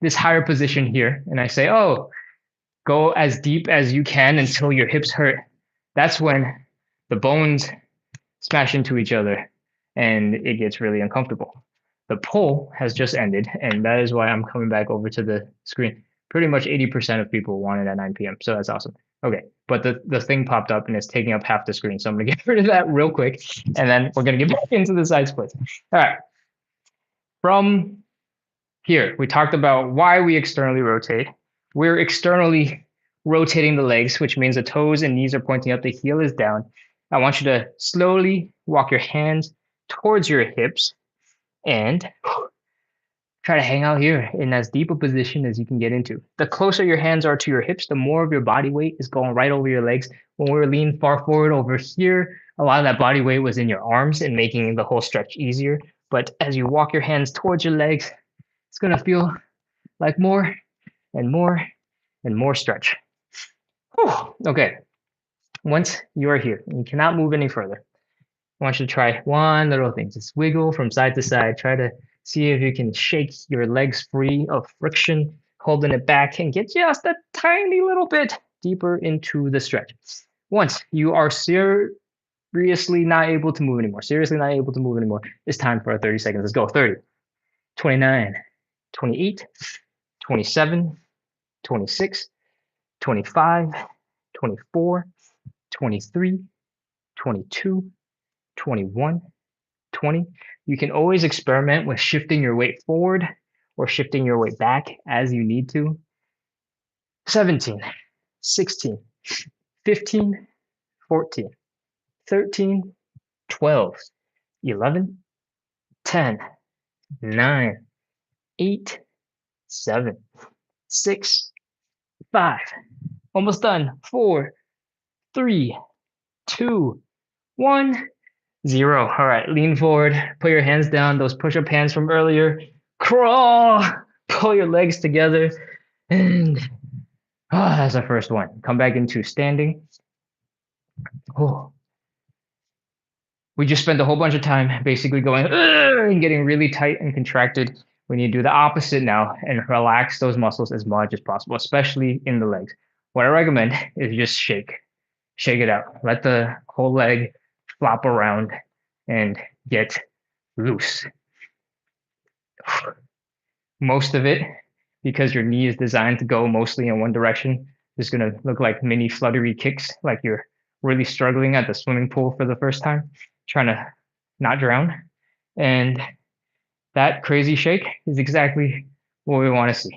S2: this higher position here, and I say, oh, go as deep as you can until your hips hurt, that's when the bones smash into each other and it gets really uncomfortable. The poll has just ended, and that is why I'm coming back over to the screen. Pretty much 80% of people want it at 9 p.m. So that's awesome. Okay, but the thing popped up and it's taking up half the screen. So I'm gonna get rid of that real quick, and then we're gonna get back into the side splits. All right. From here, we talked about why we externally rotate. We're externally rotating the legs, which means the toes and knees are pointing up, the heel is down. I want you to slowly walk your hands towards your hips and try to hang out here in as deep a position as you can get into. The closer your hands are to your hips, the more of your body weight is going right over your legs. When we were leaning far forward over here, a lot of that body weight was in your arms and making the whole stretch easier. But as you walk your hands towards your legs, it's going to feel like more and more and more stretch. Whew. Okay. Once you are here, and you cannot move any further, I want you to try one little thing. Just wiggle from side to side. Try to see if you can shake your legs free of friction, holding it back, and get just a tiny little bit deeper into the stretch. Once you are seriously not able to move anymore, it's time for our 30 seconds. Let's go. 30, 29, 28, 27, 26, 25, 24, 23, 22, 21, 20. You can always experiment with shifting your weight forward or shifting your weight back as you need to. 17, 16, 15, 14, 13, 12, 11, 10, 9, 8, 7, 6, 5. Almost done. 4, 3, 2, 1. 0. All right, lean forward, put your hands down, those push-up hands from earlier. Crawl, pull your legs together, and that's our first one. Come back into standing. Oh. We just spent a whole bunch of time basically going and getting really tight and contracted. We need to do the opposite now and relax those muscles as much as possible, especially in the legs. What I recommend is just shake it out. Let the whole leg flop around and get loose. Most of it, because your knee is designed to go mostly in one direction, is going to look like mini fluttery kicks, like you're really struggling at the swimming pool for the first time, trying to not drown. And that crazy shake is exactly what we want to see.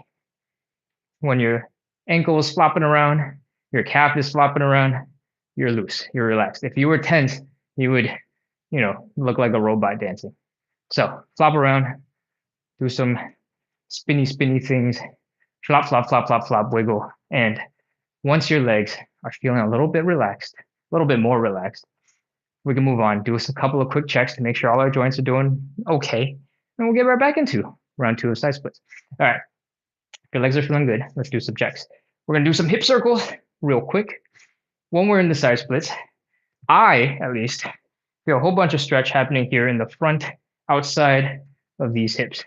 S2: When your ankle is flopping around, your calf is flopping around, you're loose, you're relaxed. If you were tense, you would, look like a robot dancing. So flop around, do some spinny things, flop, flop, flop, flop, flop, wiggle. And once your legs are feeling a little bit relaxed, a little bit more relaxed, we can move on, do a couple of quick checks to make sure all our joints are doing okay. And we'll get right back into round 2 of side splits. All right, your legs are feeling good. Let's do some checks. We're gonna do some hip circles real quick. When we're in the side splits, I, at least, feel a whole bunch of stretch happening here in the front outside of these hips.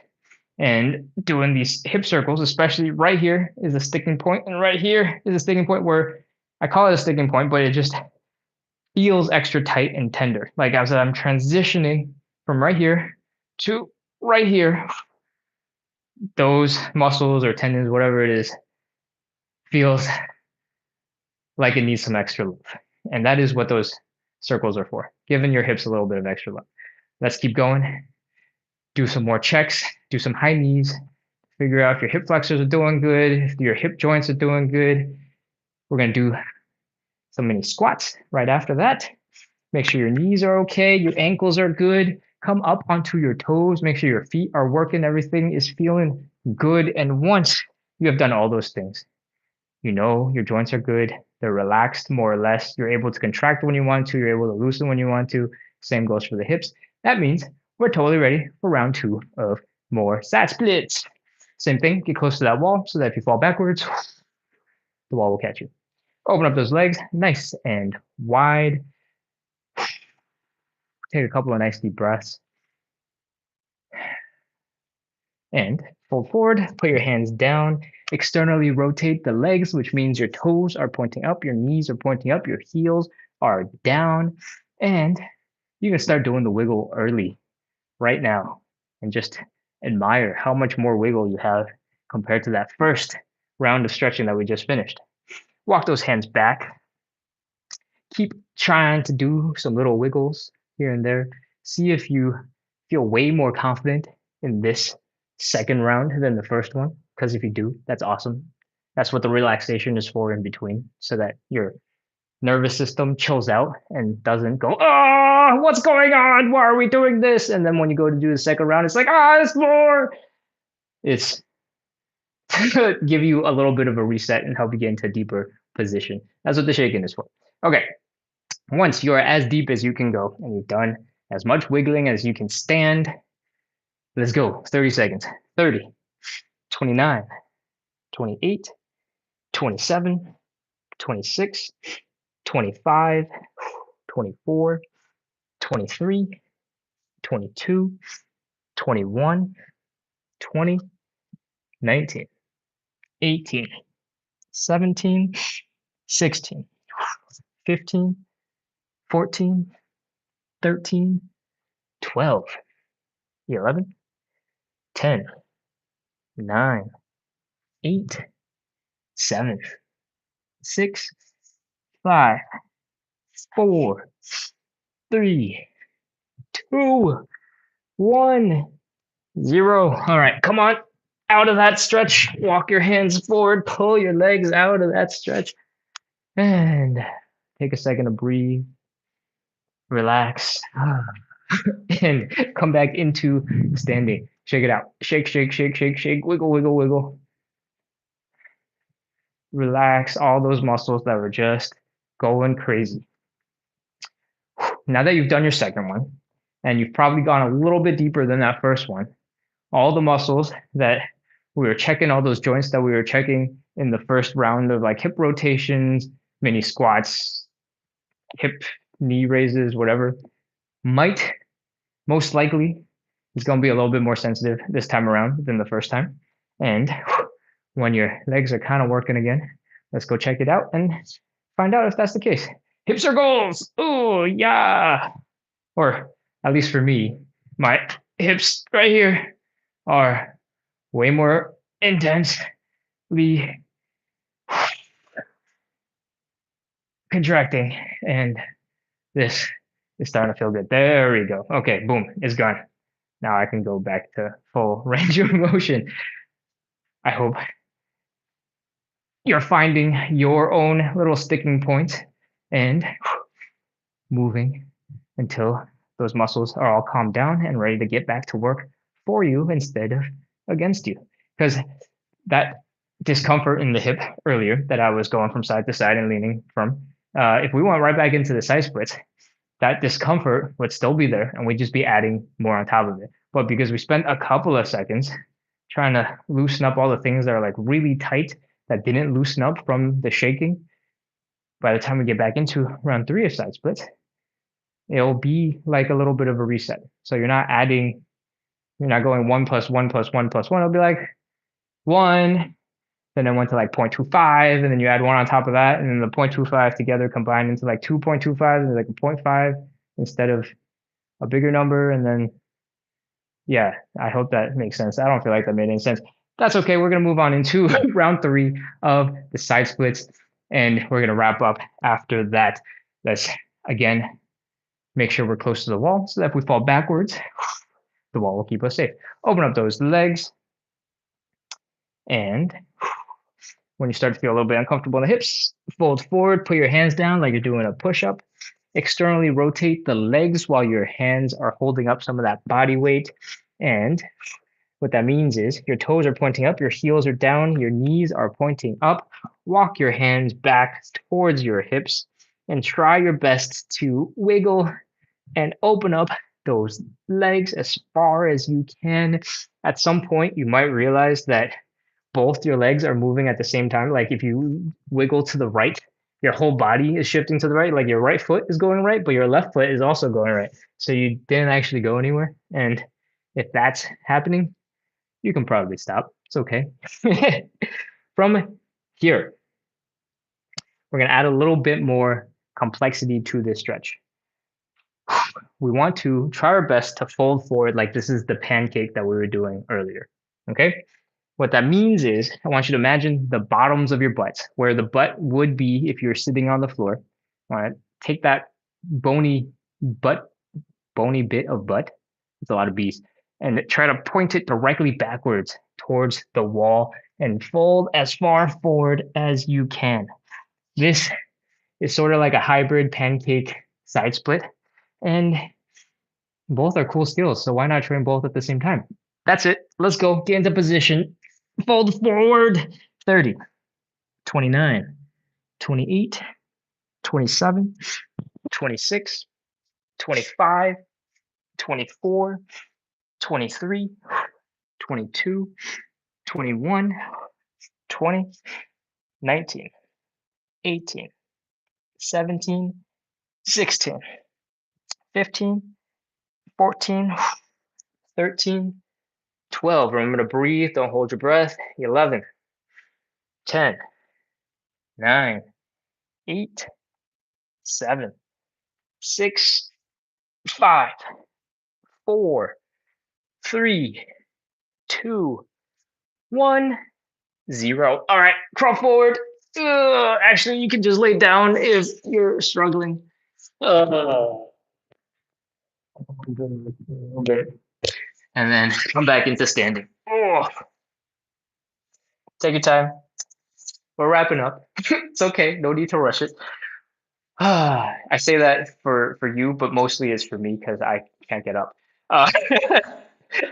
S2: And doing these hip circles, especially right here is a sticking point, and right here is a sticking point where I call it a sticking point, but it just feels extra tight and tender. Like as I'm transitioning from right here to right here, those muscles or tendons, whatever it is, feels like it needs some extra love. And that is what those circles are for, giving your hips a little bit of extra love. Let's keep going. Do some more checks, do some high knees, figure out if your hip flexors are doing good, if your hip joints are doing good. We're going to do some mini squats right after that. Make sure your knees are okay, your ankles are good. Come up onto your toes, make sure your feet are working, everything is feeling good. And once you have done all those things, your joints are good, They're relaxed more or less. You're able to contract when you want to. You're able to loosen when you want to. Same goes for the hips. That means we're totally ready for round 2 of more side splits. Same thing, get close to that wall so that if you fall backwards, the wall will catch you. Open up those legs nice and wide. Take a couple of nice deep breaths. And fold forward, put your hands down, externally rotate the legs, which means your toes are pointing up, your knees are pointing up, your heels are down, and you can start doing the wiggle early right now and just admire how much more wiggle you have compared to that first round of stretching that we just finished. Walk those hands back. Keep trying to do some little wiggles here and there. See if you feel way more confident in this second round than the first one. Because if you do, that's awesome. That's what the relaxation is for in between, so that your nervous system chills out and doesn't go, oh, what's going on? Why are we doing this? And then when you go to do the second round, it's like, it's more. It's to give you a little bit of a reset and help you get into a deeper position. That's what the shaking is for. Okay. Once you are as deep as you can go and you've done as much wiggling as you can stand, let's go. 30 seconds. 30, 29, 28, 27, 26, 25, 24, 23, 22, 21, 20, 19, 18, 17, 16, 15, 14, 13, 12, 11, 10, 9, 8, 7, 6, 5, 4, 3, 2, 1, 0. All right, come on. Out of that stretch. Walk your hands forward. Pull your legs out of that stretch. And take a second to breathe. Relax. And come back into standing. Shake it out. Shake, shake, shake, shake, shake. Wiggle, wiggle, wiggle. Relax all those muscles that were just going crazy. Now that you've done your second one, and you've probably gone a little bit deeper than that first one, all the muscles that we were checking, all those joints that we were checking in the first round of like hip rotations, mini squats, hip knee raises, whatever, might most likely is going to be a little bit more sensitive this time around than the first time. And when your legs are kind of working again, let's go check it out and find out if that's the case. Hip circles. Oh, yeah. Or at least for me, my hips right here are way more intensely contracting. And this is starting to feel good. There we go. Okay, boom, it's gone. Now I can go back to full range of motion. I hope you're finding your own little sticking point and moving until those muscles are all calmed down and ready to get back to work for you instead of against you. Because that discomfort in the hip earlier that I was going from side to side and leaning from, if we went right back into the side splits, that discomfort would still be there and we'd just be adding more on top of it. But because we spent a couple of seconds trying to loosen up all the things that are like really tight that didn't loosen up from the shaking, by the time we get back into round 3 of side splits, it'll be like a little bit of a reset. So you're not adding, you're not going 1 plus 1 plus 1 plus 1. It'll be like 1, then it went to like 0.25, and then you add 1 on top of that, and then the 0.25 together combined into like 2.25, and like a 0.5 instead of a bigger number. And then, yeah, I hope that makes sense. I don't feel like that made any sense. That's okay. We're going to move on into round 3 of the side splits, and we're going to wrap up after that. Let's, again, make sure we're close to the wall so that if we fall backwards, the wall will keep us safe. Open up those legs. And when you start to feel a little bit uncomfortable in the hips, fold forward, put your hands down like you're doing a push-up. Externally rotate the legs while your hands are holding up some of that body weight. And what that means is your toes are pointing up, your heels are down, your knees are pointing up. walk your hands back towards your hips and try your best to wiggle and open up those legs as far as you can. At some point, you might realize that both your legs are moving at the same time. Like if you wiggle to the right, your whole body is shifting to the right. Like your right foot is going right, but your left foot is also going right. So you didn't actually go anywhere. And if that's happening, you can probably stop. It's okay. From here, we're going to add a little bit more complexity to this stretch. We want to try our best to fold forward like this is the pancake that we were doing earlier. Okay? What that means is I want you to imagine the bottoms of your butts, where the butt would be if you're sitting on the floor. All right. Take that bony bit of butt. It's a lot of B's. And try to point it directly backwards towards the wall and fold as far forward as you can. This is sort of like a hybrid pancake side split. And both are cool skills. So why not train both at the same time? That's it. Let's go. Get into position. Fold forward. 30, 29, 28, 27, 26, 25, 24, 23, 22, 21, 20, 19, 18, 17, 16, 15, 14, 13, 12. Remember to breathe. Don't hold your breath. 11, 10, 9, 8, 7, 6, 5, 4, 3, 2, 1, 0. All right, crawl forward. Actually, you can just lay down if you're struggling. Okay. And then come back into standing. Oh, take your time. We're wrapping up. It's okay. No need to rush it. I say that for you, but mostly it's for me because I can't get up. Uh,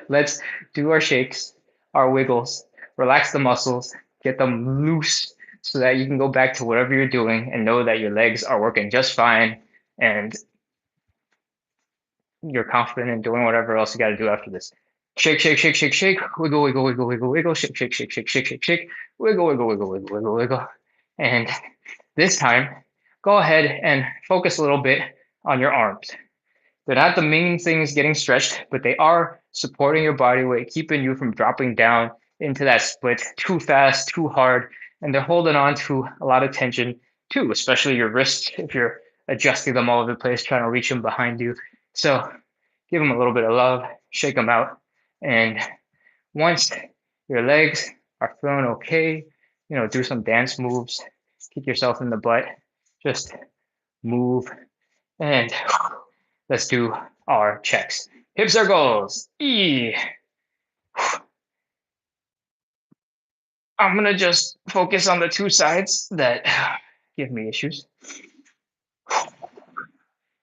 S2: let's do our shakes, our wiggles, relax the muscles, get them loose so that you can go back to whatever you're doing and know that your legs are working just fine and you're confident in doing whatever else you got to do after this. Shake, shake, shake, shake, shake, wiggle, wiggle, wiggle, wiggle, wiggle, shake, shake, shake, shake, shake, shake, shake, wiggle, wiggle, wiggle, wiggle, wiggle, wiggle. And this time, go ahead and focus a little bit on your arms. They're not the main things getting stretched, but they are supporting your body weight, keeping you from dropping down into that split too fast, too hard. And they're holding on to a lot of tension too, especially your wrists if you're adjusting them all over the place, trying to reach them behind you. So give them a little bit of love, shake them out. And once your legs are feeling okay, do some dance moves, kick yourself in the butt, just move, and let's do our checks. Hip circles. I'm going to just focus on the two sides that give me issues.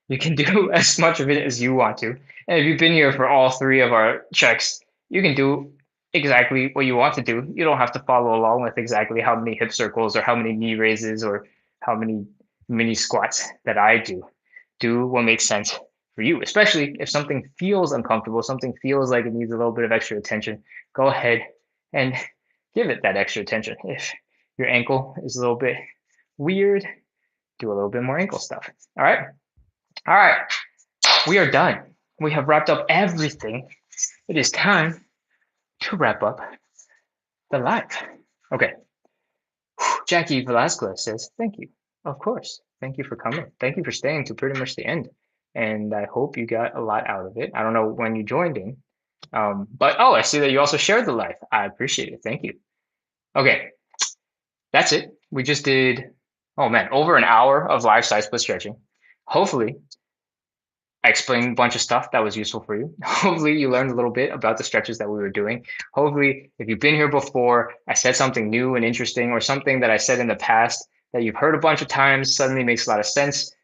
S2: You can do as much of it as you want to. And if you've been here for all three of our checks, you can do exactly what you want to do. You don't have to follow along with exactly how many hip circles or how many knee raises or how many mini squats that I do. Do what makes sense for you, especially if something feels uncomfortable, something feels like it needs a little bit of extra attention. Go ahead and give it that extra attention. If your ankle is a little bit weird, do a little bit more ankle stuff. All right. All right. We are done. We have wrapped up everything. It is time to wrap up the live. Okay. Jackie Velasquez says, thank you. Of course. Thank you for coming. Thank you for staying to pretty much the end. And I hope you got a lot out of it. I don't know when you joined in. But I see that you also shared the live. I appreciate it. Thank you. Okay. That's it. We just did, over an hour of live side split stretching. Hopefully, I explained a bunch of stuff that was useful for you. Hopefully you learned a little bit about the stretches that we were doing. Hopefully, if you've been here before, I said something new and interesting or something that I said in the past that you've heard a bunch of times suddenly makes a lot of sense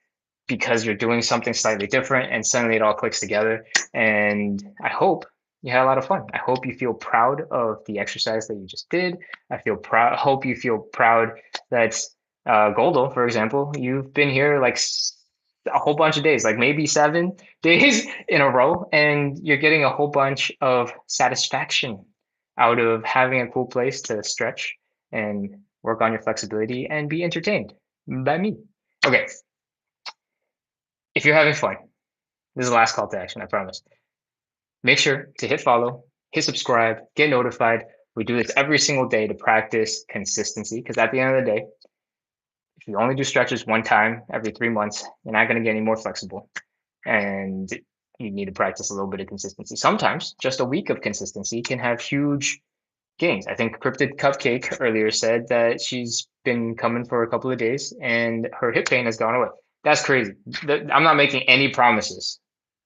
S2: because you're doing something slightly different and suddenly it all clicks together. And I hope you had a lot of fun. I hope you feel proud of the exercise that you just did. I feel proud. Hope you feel proud that Goldo, for example, you've been here like a whole bunch of days, like maybe 7 days in a row, and you're getting a whole bunch of satisfaction out of having a cool place to stretch and work on your flexibility and be entertained by me. Okay, if you're having fun, this is the last call to action, I promise. Make sure to hit follow, hit subscribe, get notified. We do this every single day to practice consistency because at the end of the day, if you only do stretches one time every 3 months, you're not going to get any more flexible. And you need to practice a little bit of consistency. Sometimes just a week of consistency can have huge gains. I think Cryptid Cupcake earlier said that she's been coming for a couple of days and her hip pain has gone away. That's crazy. I'm not making any promises,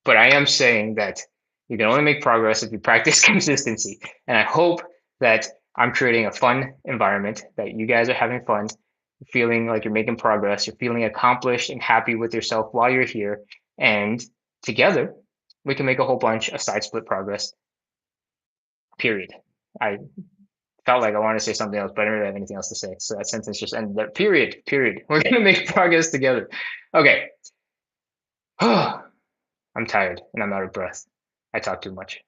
S2: but I am saying that you can only make progress if you practice consistency. And I hope that I'm creating a fun environment, that you guys are having fun, feeling like you're making progress, you're feeling accomplished and happy with yourself while you're here. And together, we can make a whole bunch of side split progress, period. I felt like I wanted to say something else, but I didn't really have anything else to say. So that sentence just ended there. Period. Period. We're going to make progress together. Okay. I'm tired and I'm out of breath. I talk too much.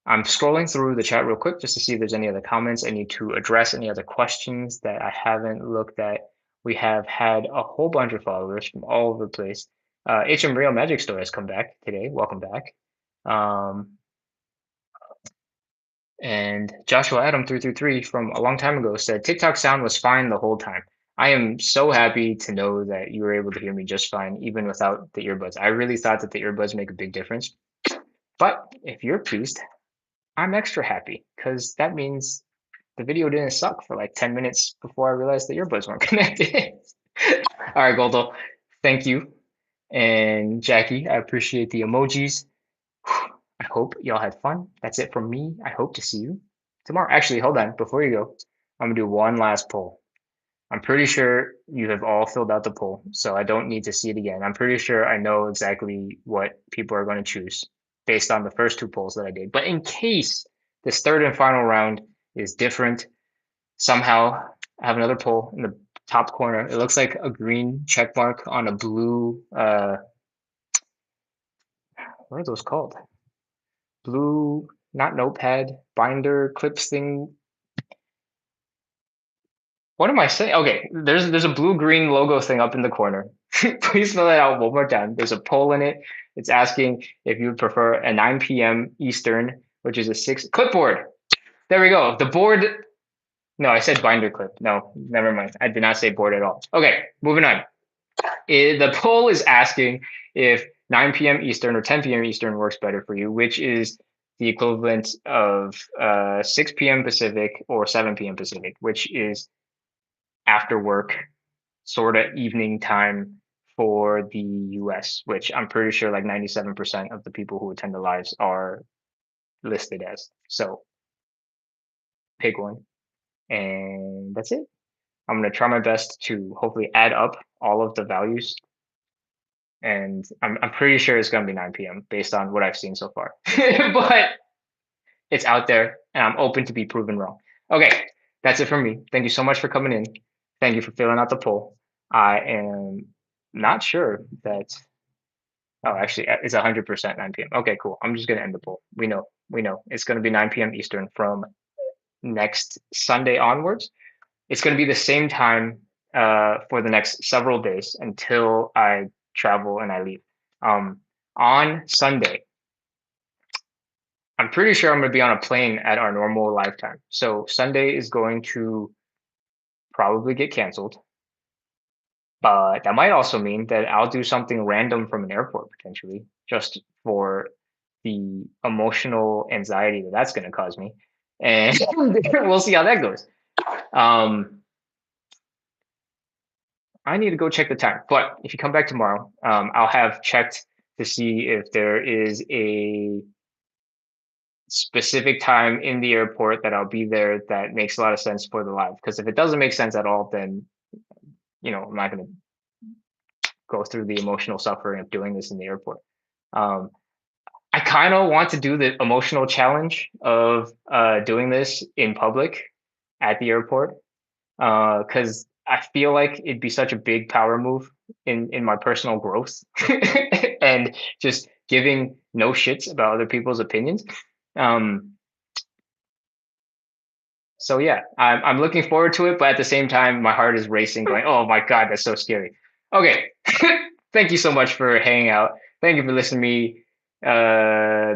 S2: I'm scrolling through the chat real quick just to see if there's any other comments I need to address, any other questions that I haven't looked at. We have had a whole bunch of followers from all over the place. HM Real Magic Store has come back today. Welcome back. And Joshua Adam 333 from a long time ago said TikTok sound was fine the whole time. I am so happy to know that you were able to hear me just fine, even without the earbuds. I really thought that the earbuds make a big difference. But if you're pleased, I'm extra happy because that means the video didn't suck for like 10 minutes before I realized the earbuds weren't connected. All right, Goldo, thank you. And Jackie, I appreciate the emojis. I hope y'all had fun. That's it from me. I hope to see you tomorrow. Actually, hold on. Before you go, I'm gonna do one last poll. I'm pretty sure you have all filled out the poll, so I don't need to see it again. I'm pretty sure I know exactly what people are going to choose based on the first two polls that I did. But in case this third and final round is different, somehow I have another poll in the top corner. It looks like a green check mark on a blue, what are those called? Blue, not notepad, binder, clips thing. What am I saying? Okay, there's a blue-green logo thing up in the corner. Please fill it out one more time. There's a poll in it. It's asking if you would prefer a 9 p.m. Eastern, which is a 6 clipboard. There we go. The board. No, I said binder clip. No, never mind. I did not say board at all. Okay, moving on. The poll is asking if 9 p.m. Eastern or 10 p.m. Eastern works better for you, which is the equivalent of 6 p.m. Pacific or 7 p.m. Pacific, which is after work, sort of evening time for the US, which I'm pretty sure like 97% of the people who attend the lives are listed as. So pick one. And that's it. I'm going to try my best to hopefully add up all of the values. And I'm pretty sure it's going to be 9 p.m. based on what I've seen so far. But it's out there and I'm open to be proven wrong. Okay, that's it from me. Thank you so much for coming in. Thank you for filling out the poll. I am not sure that, oh, actually, it's 100% 9 p.m. Okay, cool. I'm just going to end the poll. We know. It's going to be 9 p.m. Eastern from next Sunday onwards. It's going to be the same time for the next several days until I travel and I leave. On Sunday, I'm pretty sure I'm going to be on a plane at our normal live time. So Sunday is going to probably get canceled. But that might also mean that I'll do something random from an airport potentially, just for the emotional anxiety that that's going to cause me. And we'll see how that goes. I need to go check the time. But if you come back tomorrow, I'll have checked to see if there is a specific time in the airport that I'll be there that makes a lot of sense for the live. Because if it doesn't make sense at all, then I'm not going to go through the emotional suffering of doing this in the airport. I kind of want to do the emotional challenge of doing this in public at the airport because I feel like it'd be such a big power move in my personal growth and just giving no shits about other people's opinions. Um, so yeah, I'm looking forward to it, but at the same time, my heart is racing, going, "Oh my god, that's so scary." Okay, thank you so much for hanging out. Thank you for listening to me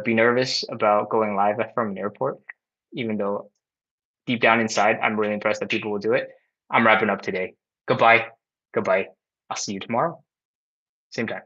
S2: be nervous about going live from an airport, even though deep down inside, I'm really impressed that people will do it. I'm wrapping up today. Goodbye. Goodbye. I'll see you tomorrow. Same time.